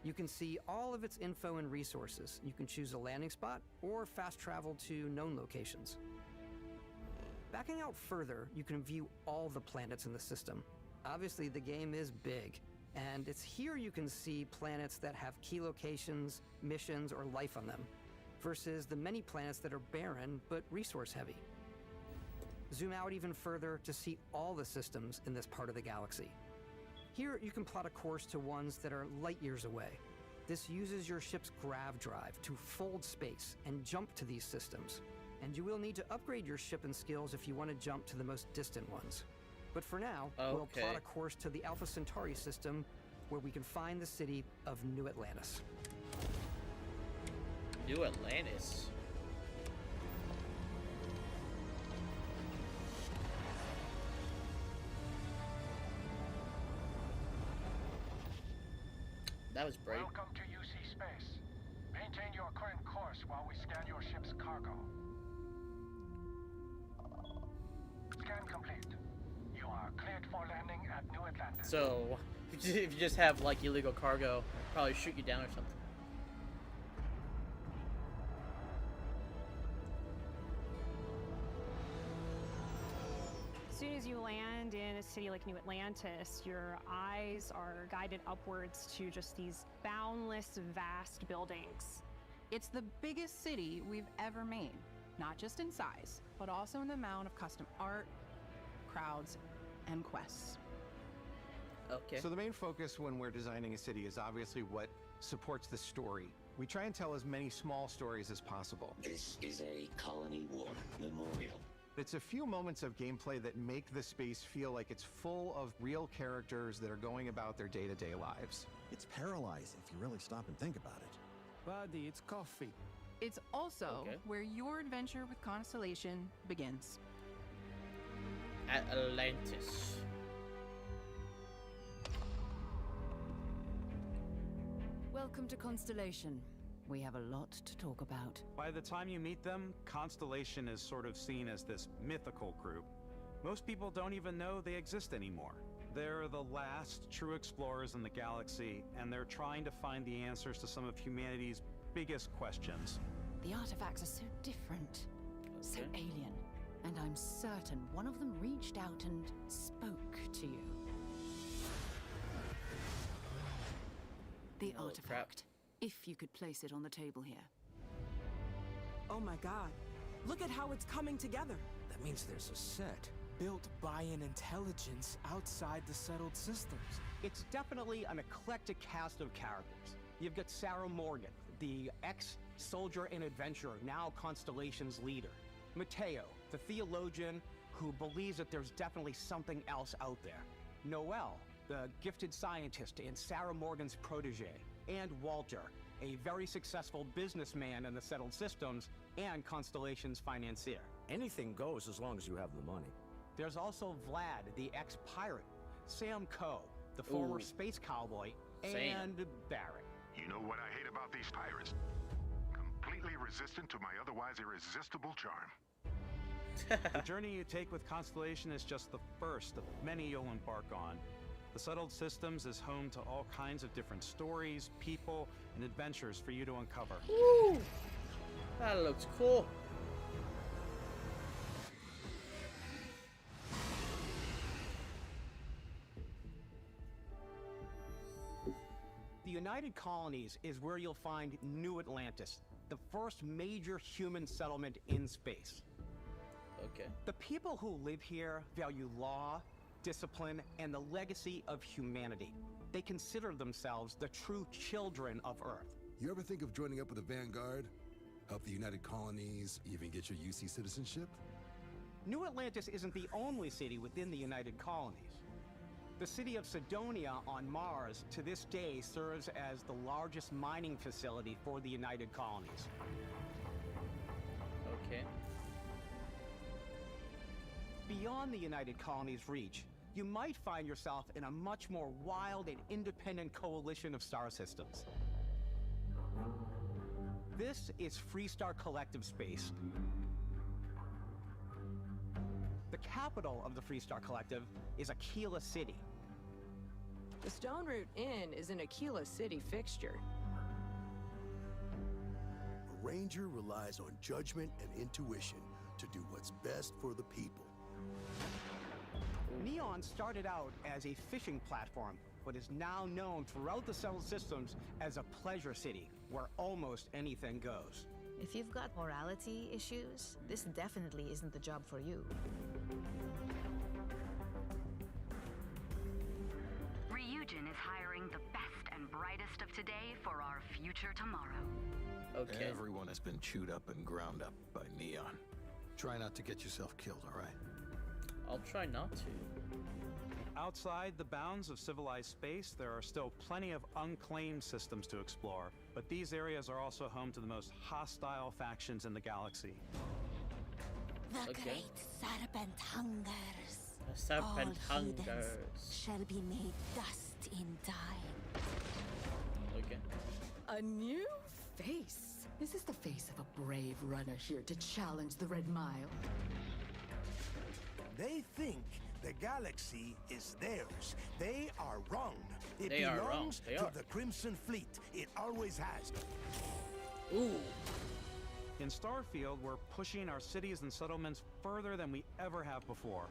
You can see all of its info and resources. You can choose a landing spot or fast travel to known locations. Backing out further, you can view all the planets in the system. Obviously, the game is big, and it's here you can see planets that have key locations, missions, or life on them, versus the many planets that are barren but resource heavy. Zoom out even further to see all the systems in this part of the galaxy. Here, you can plot a course to ones that are light years away. This uses your ship's grav drive to fold space and jump to these systems. And you will need to upgrade your ship and skills if you want to jump to the most distant ones. But for now, we'll plot a course to the Alpha Centauri system, where we can find the city of New Atlantis. New Atlantis? That was brave. Welcome to UC Space. Maintain your current course while we scan your ship's cargo. Scan complete. You are cleared for landing at New Atlantis. So, if you just have like illegal cargo, probably shoot you down or something. As soon as you land in a city like New Atlantis, your eyes are guided upwards to just these boundless, vast buildings. It's the biggest city we've ever made, not just in size, but also in the amount of custom art, crowds, and quests. Okay. So the main focus when we're designing a city is obviously what supports the story. We try and tell as many small stories as possible. This is a Colony War memorial. It's a few moments of gameplay that make the space feel like it's full of real characters that are going about their day-to-day lives. It's paralyzing if you really stop and think about it. Buddy, it's coffee. It's also where your adventure with Constellation begins. Atlantis. Welcome to Constellation. We have a lot to talk about. By the time you meet them, Constellation is sort of seen as this mythical group. Most people don't even know they exist anymore. They're the last true explorers in the galaxy, and they're trying to find the answers to some of humanity's biggest questions. The artifacts are so different, so alien, and I'm certain one of them reached out and spoke to you. The artifact. If you could place it on the table here. Oh my god. Look at how it's coming together. That means there's a set built by an intelligence outside the settled systems. It's definitely an eclectic cast of characters. You've got Sarah Morgan, the ex-soldier and adventurer, now Constellation's leader. Mateo, the theologian who believes that there's definitely something else out there. Noel, the gifted scientist and Sarah Morgan's protege. And Walter, a very successful businessman in the settled systems and Constellation's financier. Anything goes as long as you have the money. There's also Vlad, the ex-pirate, Sam Coe, the former space cowboy, and Barrett. You know what I hate about these pirates? Completely resistant to my otherwise irresistible charm. The journey you take with Constellation is just the first of many you'll embark on. The Settled Systems is home to all kinds of different stories, people, and adventures for you to uncover. Woo! That looks cool. The United Colonies is where you'll find New Atlantis, the first major human settlement in space. Okay. The people who live here value law, discipline, and the legacy of humanity. They consider themselves the true children of Earth. You ever think of joining up with the Vanguard? Help the United Colonies, even get your UC citizenship? New Atlantis isn't the only city within the United Colonies. The city of Cydonia on Mars to this day serves as the largest mining facility for the United Colonies. Okay. Beyond the United Colonies' reach, you might find yourself in a much more wild and independent coalition of star systems. This is Freestar Collective Space. The capital of the Freestar Collective is Aquila City. The Stone Root Inn is an Aquila City fixture. A ranger relies on judgment and intuition to do what's best for the people. Neon started out as a fishing platform, but is now known throughout the settled systems as a pleasure city, where almost anything goes. If you've got morality issues, this definitely isn't the job for you. Ryujin is hiring the best and brightest of today for our future tomorrow. Okay. Everyone has been chewed up and ground up by Neon. Try not to get yourself killed, all right? I'll try not to. Outside the bounds of civilized space, there are still plenty of unclaimed systems to explore, but these areas are also home to the most hostile factions in the galaxy. The great serpent hungers. The serpent All hungers. heathens shall be made dust in time. Okay. A new face. Is this the face of a brave runner here to challenge the Red Mile? They think the galaxy is theirs. They are wrong. It They are wrong. belongs They to are. the Crimson Fleet. It always has. Ooh. In Starfield, we're pushing our cities and settlements further than we ever have before.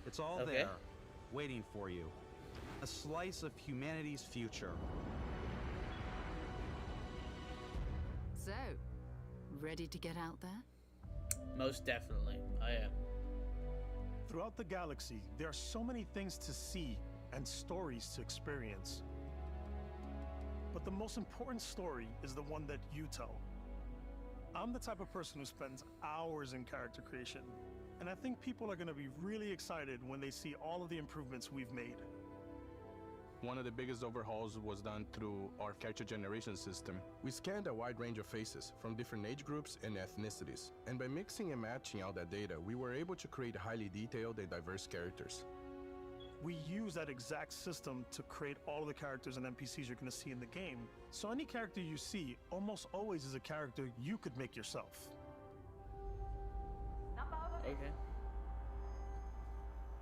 It's all Okay. there, waiting for you. A slice of humanity's future. So, ready to get out there? Most definitely, I am. Throughout the galaxy, there are so many things to see and stories to experience. But the most important story is the one that you tell. I'm the type of person who spends hours in character creation, and I think people are going to be really excited when they see all of the improvements we've made. One of the biggest overhauls was done through our character generation system. We scanned a wide range of faces from different age groups and ethnicities, and by mixing and matching all that data, we were able to create highly detailed and diverse characters. We use that exact system to create all of the characters and NPCs you're going to see in the game. So any character you see almost always is a character you could make yourself. Okay.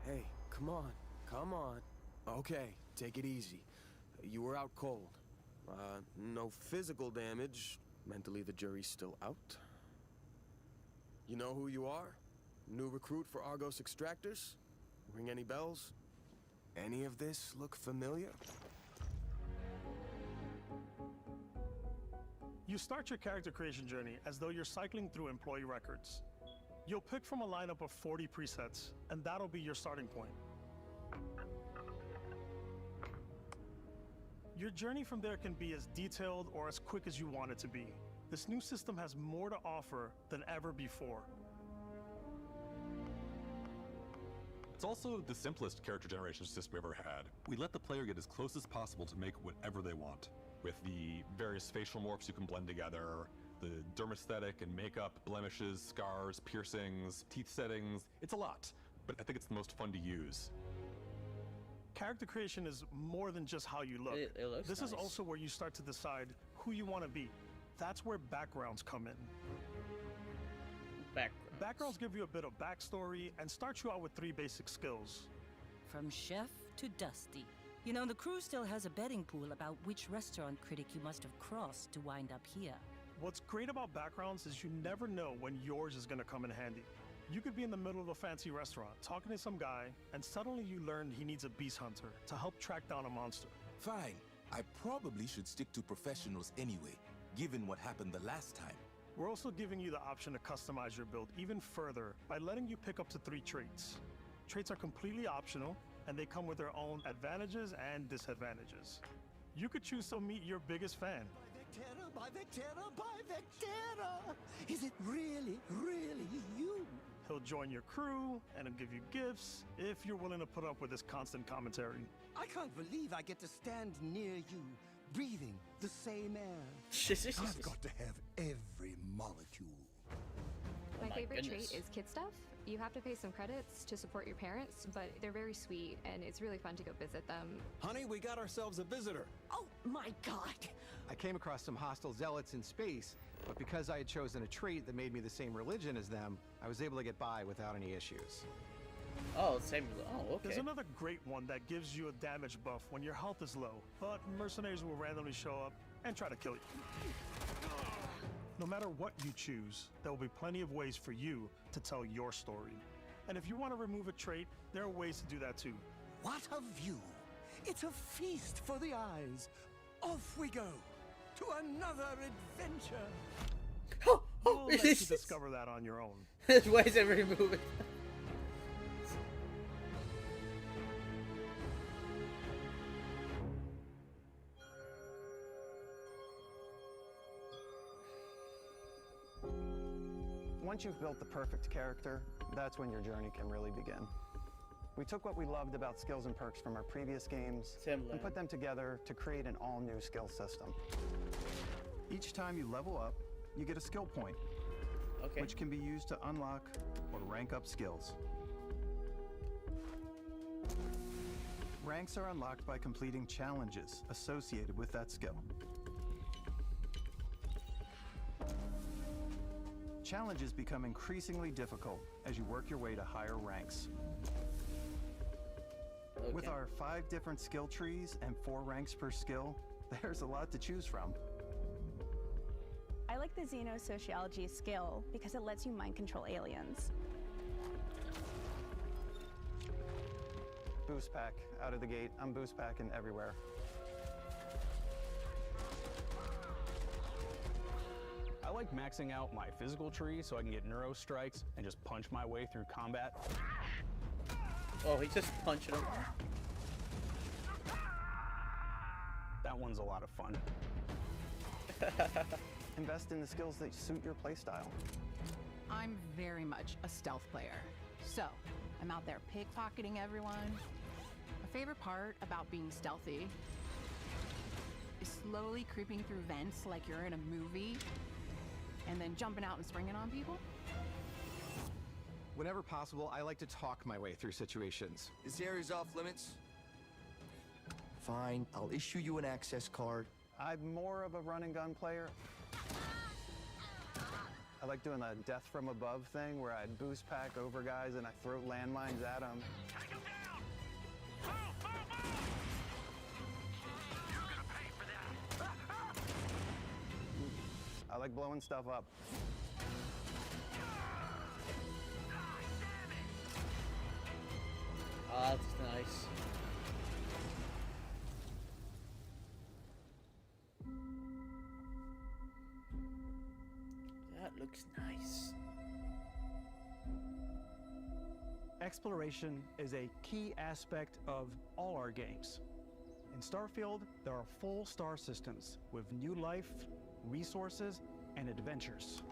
Hey, come on, come on. Okay, take it easy. You were out cold. No physical damage. Mentally, the jury's still out. You know who you are? New recruit for Argos Extractors? Ring any bells? Any of this look familiar? You start your character creation journey as though you're cycling through employee records. You'll pick from a lineup of 40 presets, and that'll be your starting point. Your journey from there can be as detailed or as quick as you want it to be. This new system has more to offer than ever before. It's also the simplest character generation system we've ever had. We let the player get as close as possible to make whatever they want. With the various facial morphs you can blend together, the dermesthetic and makeup, blemishes, scars, piercings, teeth settings. It's a lot, but I think it's the most fun to use. Character creation is more than just how you look. It looks This is nice. also where you start to decide who you want to be. That's where backgrounds come in. Backgrounds give you a bit of backstory and start you out with 3 basic skills. From chef to Dusty. You know, the crew still has a betting pool about which restaurant critic you must have crossed to wind up here. What's great about backgrounds is you never know when yours is going to come in handy. You could be in the middle of a fancy restaurant talking to some guy, and suddenly you learn he needs a beast hunter to help track down a monster. Fine. I probably should stick to professionals anyway, given what happened the last time. We're also giving you the option to customize your build even further by letting you pick up to 3 traits. Traits are completely optional, and they come with their own advantages and disadvantages. You could choose to meet your biggest fan. By Vectera, by Vectera! Is it really you? He'll join your crew, and he'll give you gifts, if you're willing to put up with his constant commentary. I can't believe I get to stand near you, breathing the same air. I've got to have every molecule. My favorite trait is kid stuff. You have to pay some credits to support your parents, but they're very sweet, and it's really fun to go visit them. Honey, we got ourselves a visitor. Oh my god! I came across some hostile zealots in space, but because I had chosen a trait that made me the same religion as them, I was able to get by without any issues. Oh, same. Oh, okay. There's another great one that gives you a damage buff when your health is low, but mercenaries will randomly show up and try to kill you. No matter what you choose, there will be plenty of ways for you to tell your story. And if you want to remove a trait, there are ways to do that too. What a view! It's a feast for the eyes. Off we go to another adventure. We'll let you discover that on your own. There's ways to remove it. Once you've built the perfect character, that's when your journey can really begin. We took what we loved about skills and perks from our previous games and put them together to create an all-new skill system. Each time you level up, you get a skill point, which can be used to unlock or rank up skills. Ranks are unlocked by completing challenges associated with that skill. Challenges become increasingly difficult as you work your way to higher ranks. With our 5 different skill trees and 4 ranks per skill, there's a lot to choose from. I like the Xenosociology skill because it lets you mind control aliens. Boost pack out of the gate. I'm boost packing everywhere. I like maxing out my physical tree so I can get neuro strikes and just punch my way through combat. Oh, he's just punching him. That one's a lot of fun. Invest in the skills that suit your playstyle. I'm very much a stealth player. So, I'm out there pickpocketing everyone. My favorite part about being stealthy is slowly creeping through vents like you're in a movie and then jumping out and springing on people. Whenever possible, I like to talk my way through situations. This area's off limits. Fine, I'll issue you an access card. I'm more of a run and gun player. I like doing the death from above thing where I boost pack over guys and I throw landmines at them. I like blowing stuff up. Ah, that's nice. That looks nice. Exploration is a key aspect of all our games. In Starfield, there are full star systems with new life, resources, and adventures.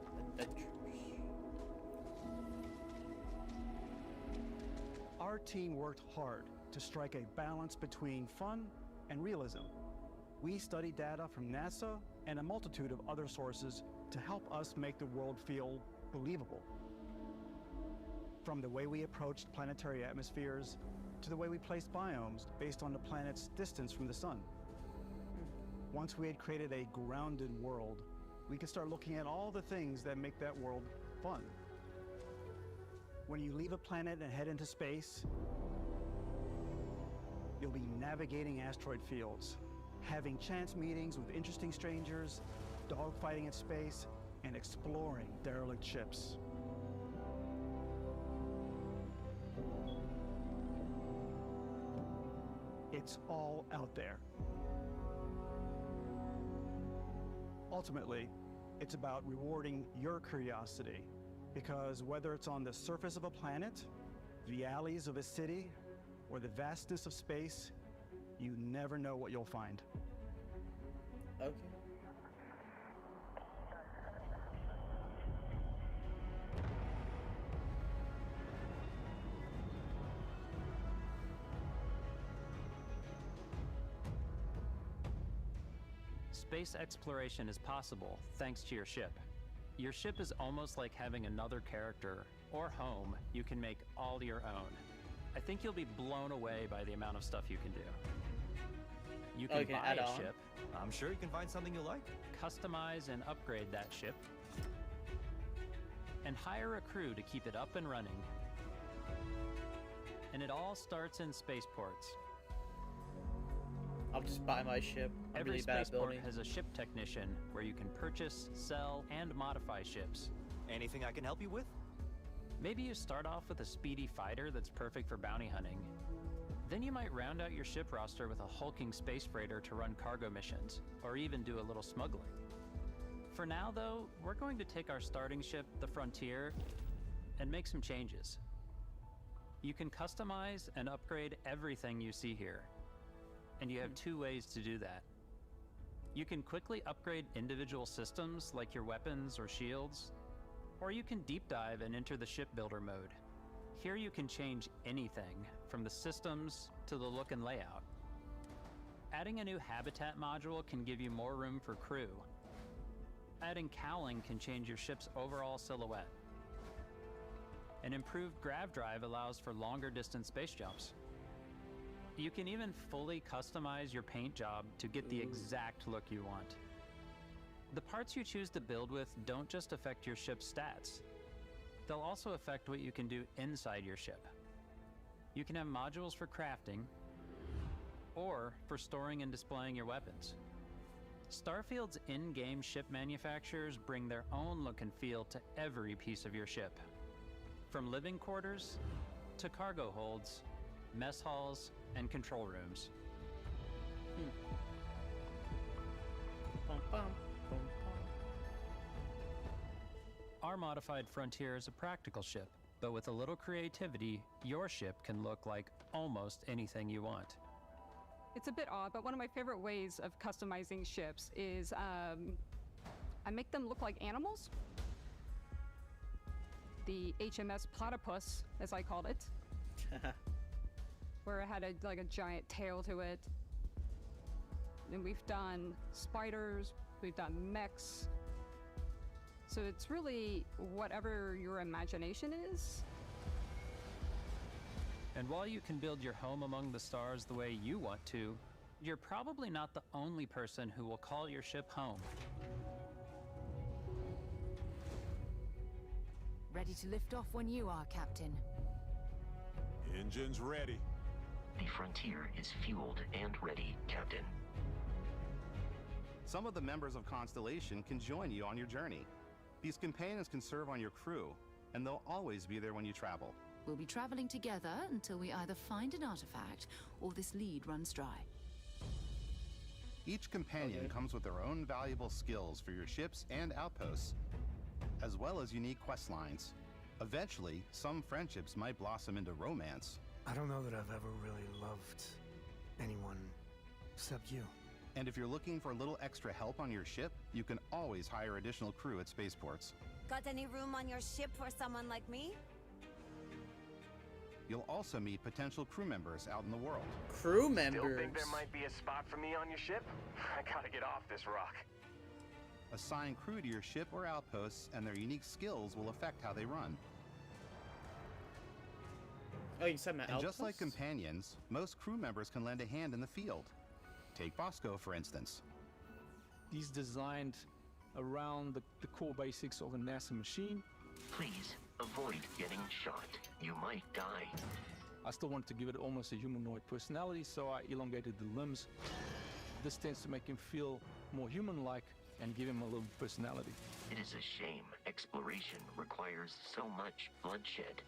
Our team worked hard to strike a balance between fun and realism. We studied data from NASA and a multitude of other sources to help us make the world feel believable. From the way we approached planetary atmospheres to the way we placed biomes based on the planet's distance from the sun. Once we had created a grounded world, we could start looking at all the things that make that world fun. When you leave a planet and head into space, you'll be navigating asteroid fields, having chance meetings with interesting strangers, dogfighting in space, and exploring derelict ships. It's all out there. Ultimately, It's about rewarding your curiosity. Because whether it's on the surface of a planet, the alleys of a city, or the vastness of space, you never know what you'll find. Okay. Space exploration is possible thanks to your ship. Your ship is almost like having another character or home you can make all your own. I think you'll be blown away by the amount of stuff you can do. You can buy a ship. I'm sure you can find something you like. Customize and upgrade that ship. And hire a crew to keep it up and running. And it all starts in spaceports. I'll just buy my ship. I'm Every really bad at spaceport building. has a ship technician where you can purchase, sell, and modify ships. Anything I can help you with? Maybe you start off with a speedy fighter that's perfect for bounty hunting. Then you might round out your ship roster with a hulking space freighter to run cargo missions, or even do a little smuggling. For now, though, we're going to take our starting ship, the Frontier, and make some changes. You can customize and upgrade everything you see here. And you have two ways to do that. You can quickly upgrade individual systems like your weapons or shields, or you can deep dive and enter the shipbuilder mode. Here you can change anything, from the systems to the look and layout. Adding a new habitat module can give you more room for crew. Adding cowling can change your ship's overall silhouette. An improved grav drive allows for longer distance space jumps. You can even fully customize your paint job to get the exact look you want. The parts you choose to build with don't just affect your ship's stats. They'll also affect what you can do inside your ship. You can have modules for crafting, or for storing and displaying your weapons. Starfield's in-game ship manufacturers bring their own look and feel to every piece of your ship. From living quarters to cargo holds, mess halls, and control rooms. Our modified Frontier is a practical ship, but with a little creativity, your ship can look like almost anything you want. It's a bit odd, but one of my favorite ways of customizing ships is I make them look like animals. The HMS Platypus, as I called it. Where it had like a giant tail to it. And we've done spiders, we've done mechs. So it's really whatever your imagination is. And while you can build your home among the stars the way you want to, you're probably not the only person who will call your ship home. Ready to lift off when you are, Captain. Engines ready. The Frontier is fueled and ready, Captain. Some of the members of Constellation can join you on your journey. These companions can serve on your crew, and they'll always be there when you travel. We'll be traveling together until we either find an artifact or this lead runs dry. Each companion comes with their own valuable skills for your ships and outposts, as well as unique quest lines. Eventually, some friendships might blossom into romance. I don't know that I've ever really loved anyone except you. And if you're looking for a little extra help on your ship, you can always hire additional crew at spaceports. Got any room on your ship for someone like me? You'll also meet potential crew members out in the world. Crew members? Still think there might be a spot for me on your ship? I gotta get off this rock. Assign crew to your ship or outposts, and their unique skills will affect how they run. Oh, you said my outposts? And just like companions, most crew members can lend a hand in the field. Take Bosco, for instance. He's designed around the core basics of a NASA machine. Please, avoid getting shot. You might die. I still wanted to give it almost a humanoid personality, so I elongated the limbs. This tends to make him feel more human-like and give him a little personality. It is a shame exploration requires so much bloodshed.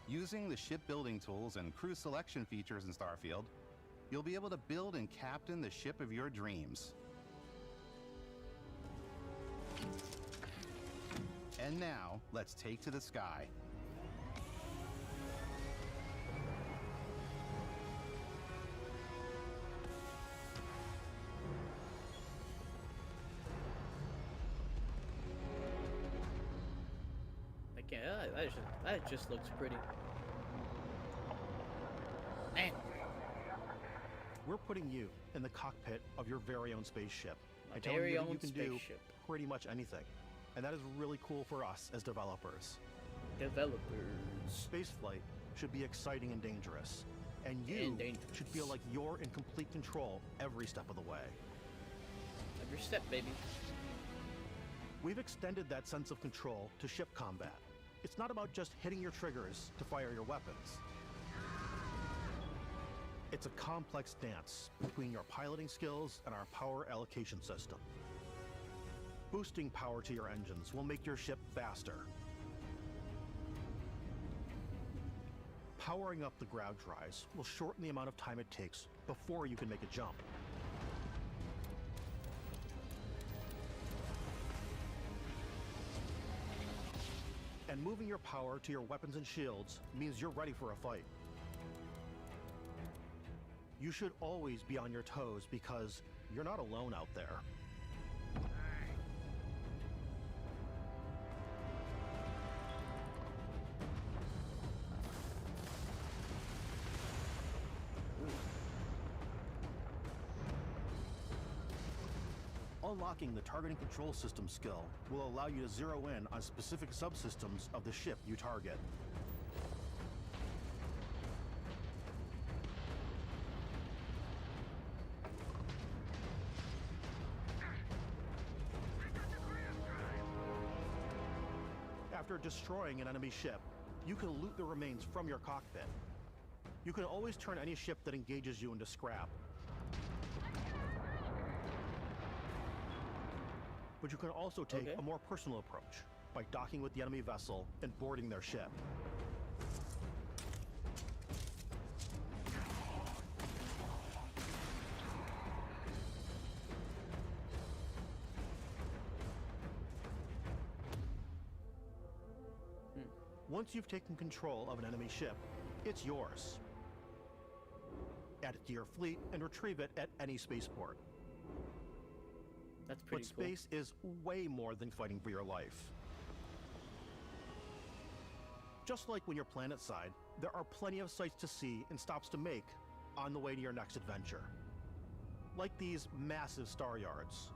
Using the shipbuilding tools and crew selection features in Starfield, you'll be able to build and captain the ship of your dreams. And now, let's take to the sky. I can't. That just looks pretty. Man. We're putting you in the cockpit of your very own spaceship. My and telling very you that own you can do spaceship. pretty much anything. And that is really cool for us as developers. Spaceflight should be exciting and dangerous. And you should feel like you're in complete control every step of the way. Every step, baby. We've extended that sense of control to ship combat. It's not about just hitting your triggers to fire your weapons. It's a complex dance between your piloting skills and our power allocation system. Boosting power to your engines will make your ship faster. Powering up the ground dries will shorten the amount of time it takes before you can make a jump. And moving your power to your weapons and shields means you're ready for a fight. You should always be on your toes because you're not alone out there. Unlocking the targeting control system skill will allow you to zero in on specific subsystems of the ship you target. After destroying an enemy ship, you can loot the remains from your cockpit. You can always turn any ship that engages you into scrap. But you can also take a more personal approach by docking with the enemy vessel and boarding their ship. Once you've taken control of an enemy ship, it's yours. Add it to your fleet and retrieve it at any spaceport. That's pretty cool. But space is way more than fighting for your life. Just like when you're planetside, there are plenty of sights to see and stops to make on the way to your next adventure. Like these massive star yards.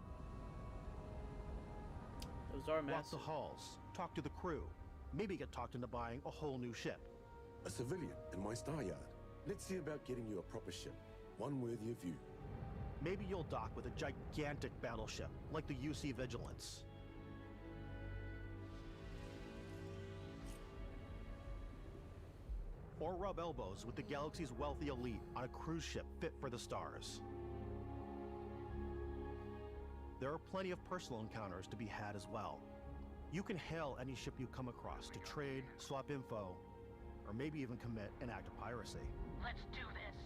Those are massive. Walk the halls, talk to the crew, maybe get talked into buying a whole new ship. A civilian in my star yard. Let's see about getting you a proper ship, one worthy of you. Maybe you'll dock with a gigantic battleship, like the UC Vigilance. Or rub elbows with the galaxy's wealthy elite on a cruise ship fit for the stars. There are plenty of personal encounters to be had as well. You can hail any ship you come across to trade, swap info, or maybe even commit an act of piracy. Let's do this.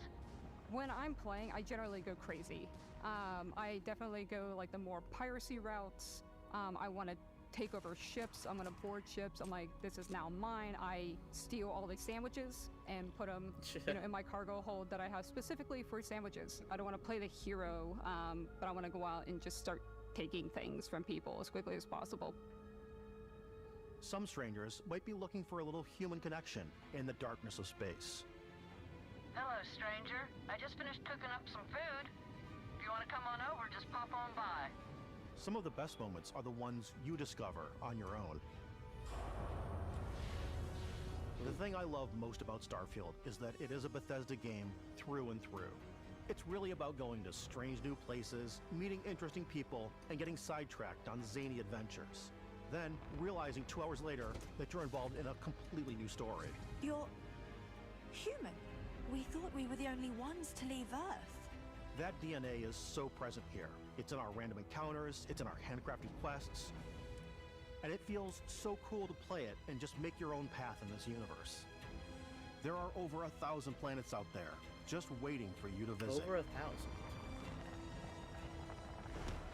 When I'm playing, I generally go crazy. I definitely go like the more piracy routes. I want to take over ships. I'm going to board ships. I'm like, this is now mine. I steal all the sandwiches and put them in my cargo hold that I have specifically for sandwiches. I don't want to play the hero, but I want to go out and just start taking things from people as quickly as possible. Some strangers might be looking for a little human connection in the darkness of space. Hello, stranger. I just finished cooking up some food. If you want to come on over, just pop on by. Some of the best moments are the ones you discover on your own. The thing I love most about Starfield is that it is a Bethesda game through and through. It's really about going to strange new places, meeting interesting people, and getting sidetracked on zany adventures. Then, realizing 2 hours later that you're involved in a completely new story. You're human. We thought we were the only ones to leave Earth. That DNA is so present here. It's in our random encounters, it's in our handcrafted quests, and it feels so cool to play it and just make your own path in this universe. There are over 1,000 planets out there, just waiting for you to visit. Over 1,000.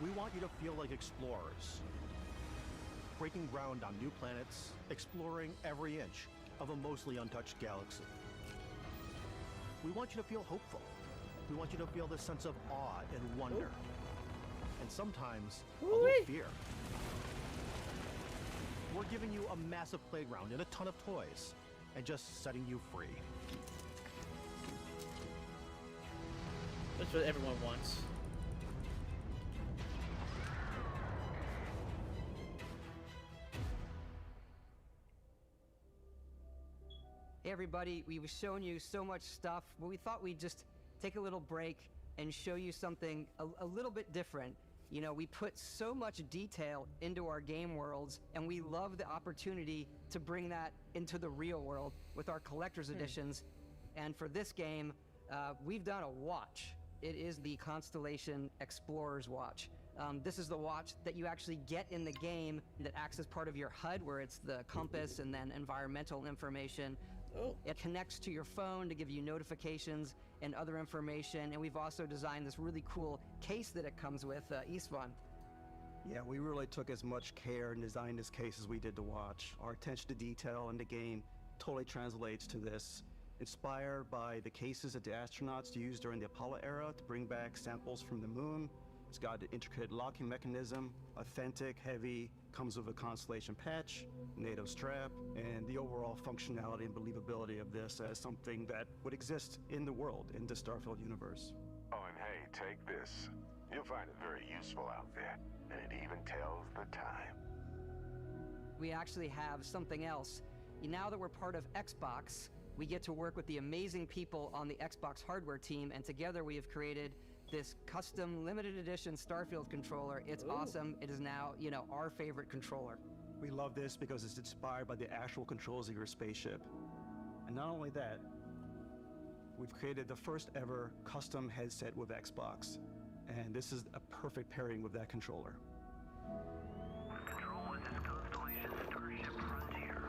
We want you to feel like explorers. breaking ground on new planets, exploring every inch of a mostly untouched galaxy. We want you to feel hopeful. We want you to feel this sense of awe and wonder. Ooh. And sometimes a little fear. We're giving you a massive playground and a ton of toys, and just setting you free. That's what everyone wants. Hey everybody, we've shown you so much stuff, but we thought we'd just take a little break and show you something a little bit different. You know, we put so much detail into our game worlds, and we love the opportunity to bring that into the real world with our collector's editions. And for this game, we've done a watch. It is the Constellation Explorer's Watch. This is the watch that you actually get in the game that acts as part of your HUD, where it's the compass and then environmental information. It connects to your phone to give you notifications and other information, and we've also designed this really cool case that it comes with, Istvan. Yeah, we really took as much care in designing this case as we did the watch. Our attention to detail in the game totally translates to this. Inspired by the cases that the astronauts used during the Apollo era to bring back samples from the moon. It's got an intricate locking mechanism, authentic, heavy, comes with a Constellation patch, NATO strap, and the overall functionality and believability of this as something that would exist in the world, in the Starfield universe. Oh, and hey, take this. You'll find it very useful out there, and it even tells the time. We actually have something else. Now that we're part of Xbox, we get to work with the amazing people on the Xbox hardware team, and together we have created this custom limited edition Starfield controller. It's awesome. It is now, you know, our favorite controller. We love this because it's inspired by the actual controls of your spaceship. And not only that, we've created the first ever custom headset with Xbox. And this is a perfect pairing with that controller. Control, this is Constellation Starship Frontier.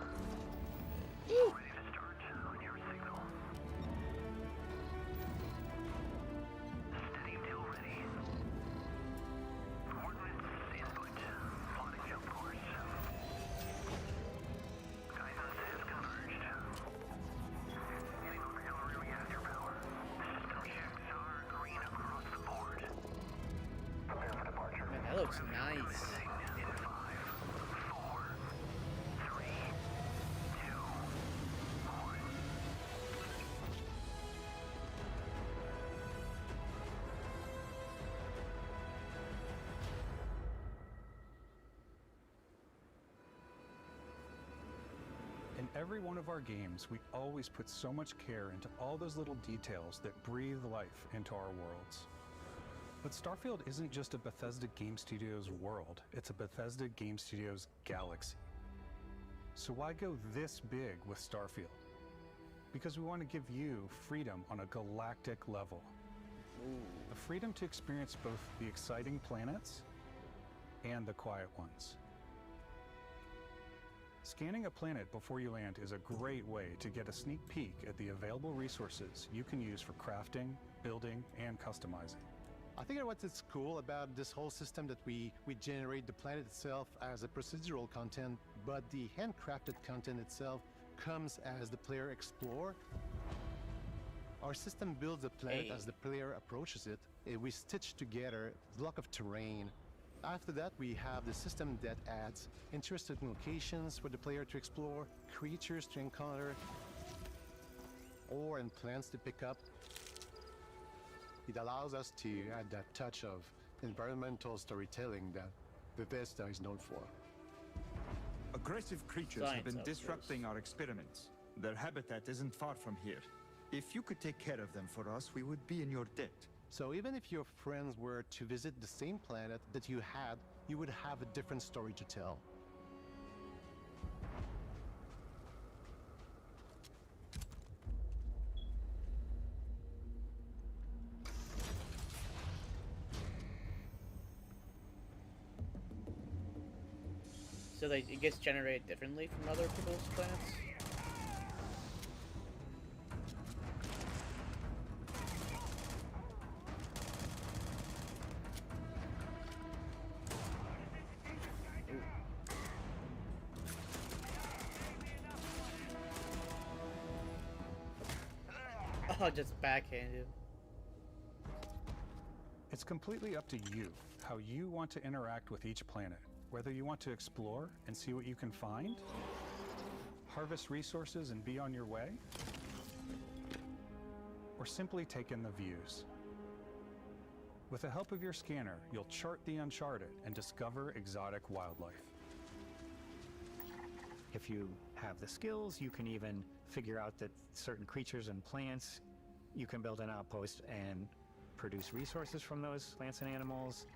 Ooh. Ready to start on your signal. Steady till ready. Coordinates input. Plotting jump course. Guidance has converged. Getting auxiliary reactor power. System checks are green across the board. Prepare for departure. Man, that looks nice. In 5, 4, 3, 2, 1. In every one of our games, we always put so much care into all those little details that breathe life into our worlds. But Starfield isn't just a Bethesda Game Studios world, it's a Bethesda Game Studios galaxy. So why go this big with Starfield? Because we want to give you freedom on a galactic level. The freedom to experience both the exciting planets and the quiet ones. Scanning a planet before you land is a great way to get a sneak peek at the available resources you can use for crafting, building, and customizing. I think what's cool about this whole system that we generate the planet itself as a procedural content, but the handcrafted content itself comes as the player explore. Our system builds a planet as the player approaches it. We stitch together a block of terrain. After that, we have the system that adds interesting locations for the player to explore, creatures to encounter, ore and plants to pick up. It allows us to add that touch of environmental storytelling that Bethesda is known for. Aggressive creatures have been disrupting our experiments. Their habitat isn't far from here. If you could take care of them for us, we would be in your debt. So even if your friends were to visit the same planet that you had, you would have a different story to tell. So it gets generated differently from other people's planets? I'll just backhand him. It's completely up to you how you want to interact with each planet. Whether you want to explore and see what you can find, harvest resources and be on your way, or simply take in the views. With the help of your scanner, you'll chart the uncharted and discover exotic wildlife. If you have the skills, you can even figure out that certain creatures and plants, you can build an outpost and produce resources from those plants and animals.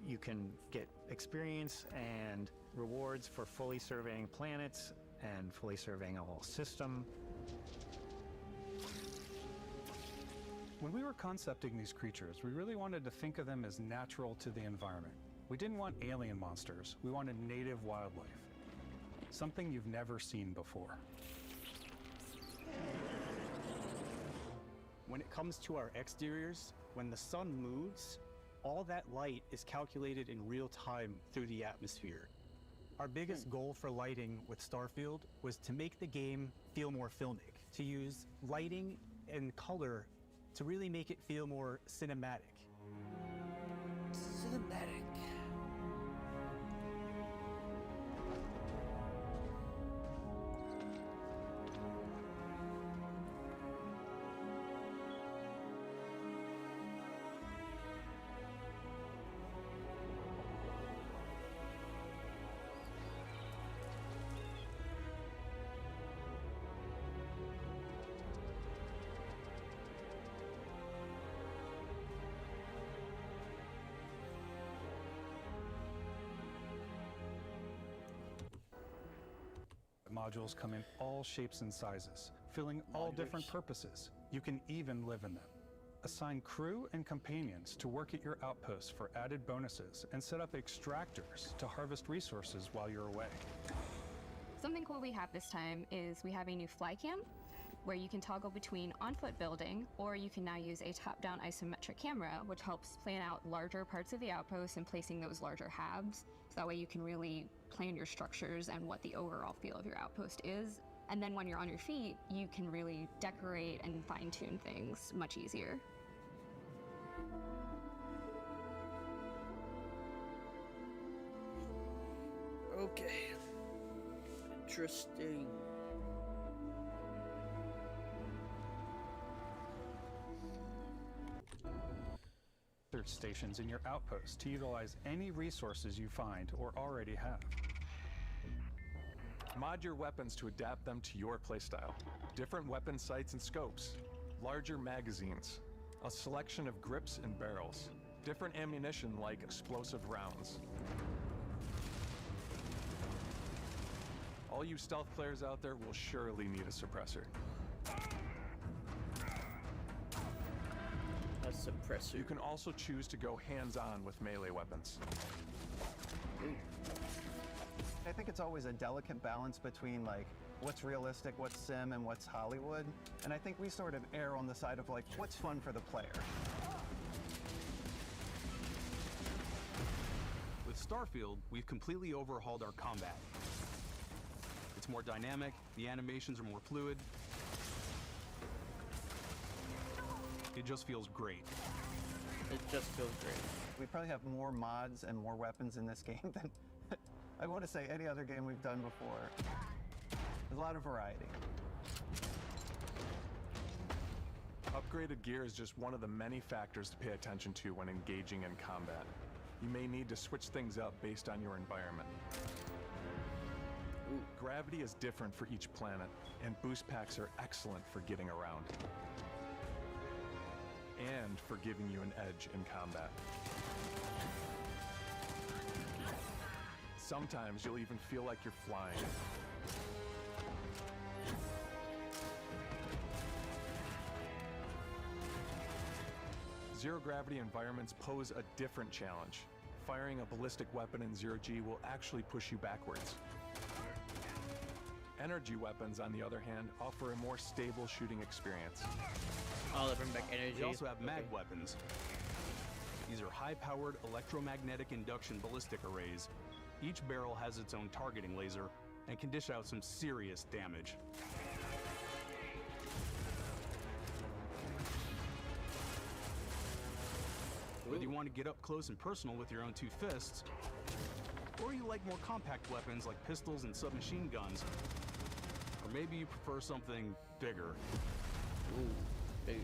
You can get experience and rewards for fully surveying planets and fully surveying a whole system. When we were concepting these creatures, we really wanted to think of them as natural to the environment. We didn't want alien monsters, we wanted native wildlife. Something you've never seen before. When it comes to our exteriors, when the sun moves, all that light is calculated in real time through the atmosphere. Our biggest goal for lighting with Starfield was to make the game feel more filmic, to use lighting and color to really make it feel more cinematic. Cinematic. Modules come in all shapes and sizes, filling all different purposes. You can even live in them. Assign crew and companions to work at your outposts for added bonuses and set up extractors to harvest resources while you're away. Something cool we have this time is we have a new fly cam where you can toggle between on-foot building, or you can now use a top-down isometric camera, which helps plan out larger parts of the outpost and placing those larger halves. So that way you can really plan your structures and what the overall feel of your outpost is. And then when you're on your feet, you can really decorate and fine-tune things much easier. Okay. Interesting. Search stations in your outpost to utilize any resources you find or already have. Mod your weapons to adapt them to your playstyle. Different weapon sights and scopes, larger magazines, a selection of grips and barrels, different ammunition like explosive rounds. All you stealth players out there will surely need a suppressor. A suppressor. You can also choose to go hands-on with melee weapons. I think it's always a delicate balance between like what's realistic, what's sim, and what's Hollywood. And I think we sort of err on the side of like what's fun for the player. With Starfield, we've completely overhauled our combat. It's more dynamic, the animations are more fluid. It just feels great. It just feels great. We probably have more mods and more weapons in this game than I want to say any other game we've done before. There's a lot of variety. Upgraded gear is just one of the many factors to pay attention to when engaging in combat. You may need to switch things up based on your environment. Gravity is different for each planet, and boost packs are excellent for getting around. And for giving you an edge in combat. Sometimes you'll even feel like you're flying. Zero-gravity environments pose a different challenge. Firing a ballistic weapon in zero-G will actually push you backwards. Energy weapons, on the other hand, offer a more stable shooting experience. Oh, they bring back energy. We also have mag weapons. These are high-powered electromagnetic induction ballistic arrays. Each barrel has its own targeting laser and can dish out some serious damage. want to get up close and personal with your own two fists, or you like more compact weapons like pistols and submachine guns, or maybe you prefer something bigger. Ooh, bigger.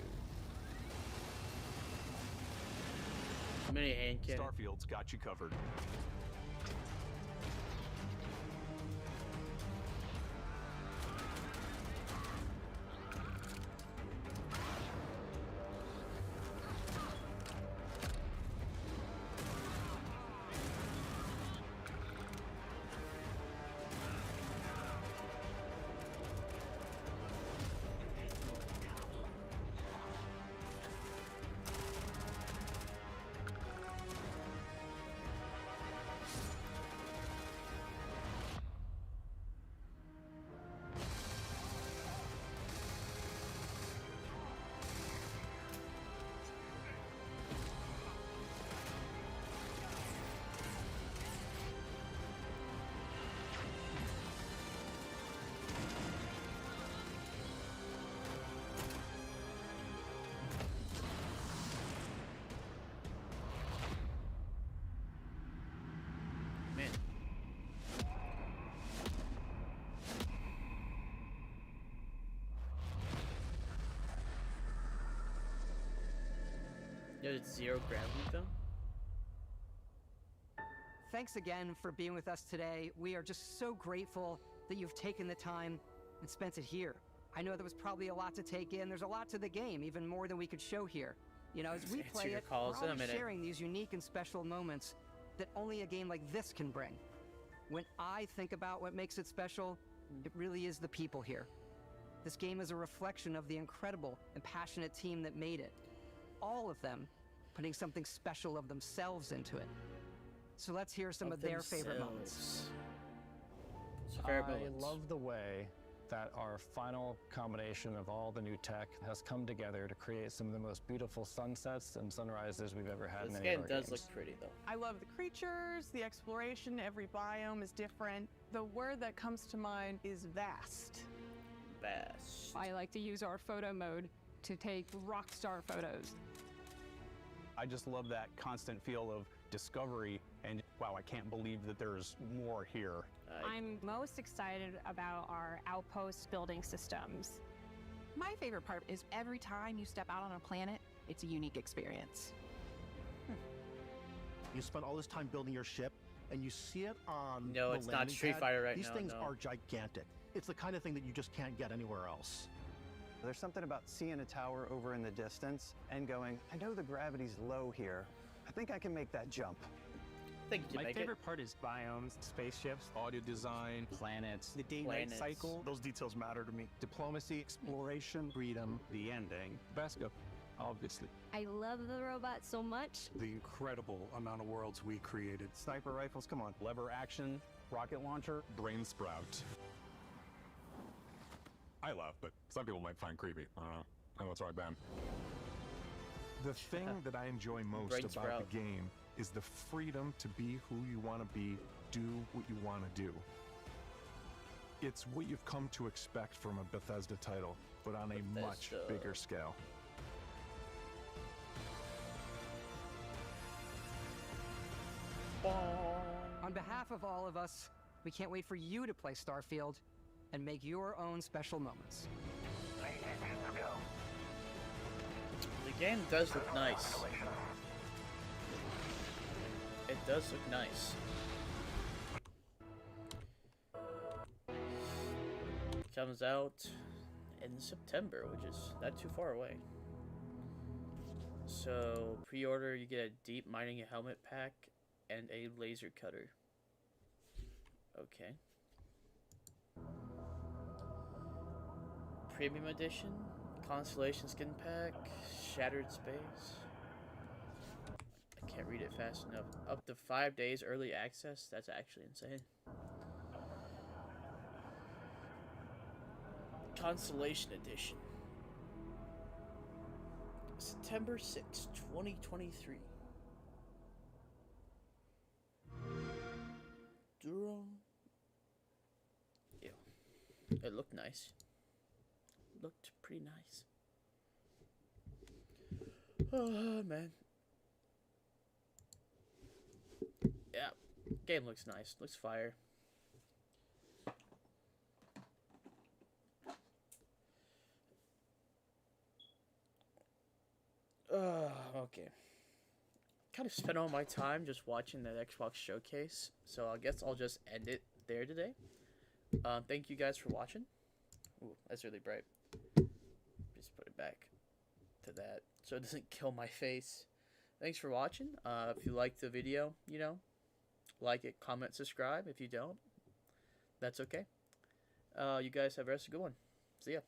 Mini hand cannon. Starfield's got you covered. There's 0 gravity though? Thanks again for being with us today. We are just so grateful that you've taken the time and spent it here. I know there was probably a lot to take in. There's a lot to the game, even more than we could show here. You know, as we play it, we're always sharing these unique and special moments that only a game like this can bring. When I think about what makes it special, it really is the people here. This game is a reflection of the incredible and passionate team that made it. All of them putting something special of themselves into it. So let's hear some of their favorite moments. I love the way that our final combination of all the new tech has come together to create some of the most beautiful sunsets and sunrises we've ever had in any of our games. This game does look pretty though. I love the creatures, the exploration, every biome is different. The word that comes to mind is vast. Vast. I like to use our photo mode to take rock star photos. I just love that constant feel of discovery and wow, I can't believe that there's more here. I'm most excited about our outpost building systems. My favorite part is every time you step out on a planet, it's a unique experience. You spend all this time building your ship, and you see it on No, the it's not landing Street pad. Fighter right These now, things no. are gigantic. It's the kind of thing that you just can't get anywhere else. There's something about seeing a tower over in the distance and going, I know the gravity's low here. I think I can make that jump. My favorite part is biomes, spaceships, audio design, planets, the day-night cycle. Those details matter to me. Diplomacy, exploration, freedom, the ending. Vasco, obviously. I love the robot so much. The incredible amount of worlds we created. Sniper rifles, come on. Lever action, rocket launcher. Brain sprout. I laugh, but some people might find creepy. I don't know. I know it's right, Ben. The thing that I enjoy most Brain about sprout. the game is the freedom to be who you want to be, do what you want to do. It's what you've come to expect from a Bethesda title, but on a much bigger scale. On behalf of all of us, we can't wait for you to play Starfield and make your own special moments. The game does look nice. It does look nice. Comes out in September, which is not too far away. So, pre-order, you get a deep mining helmet pack and a laser cutter. Okay. Premium edition, Constellation skin pack, Shattered Space. I can't read it fast enough. Up to 5 days early access. That's actually insane. Constellation edition. September 6, 2023. Duro. Ew. It looked nice. Looked pretty nice. Oh, man. Game looks nice. Looks fire. Okay. Kind of spent all my time just watching that Xbox showcase, so I guess I'll just end it there today. Thank you guys for watching. Ooh, that's really bright. Just put it back to that so it doesn't kill my face. Thanks for watching. If you liked the video, you know, like it, comment, subscribe. If you don't, that's okay. You guys have a rest of a good one. See ya.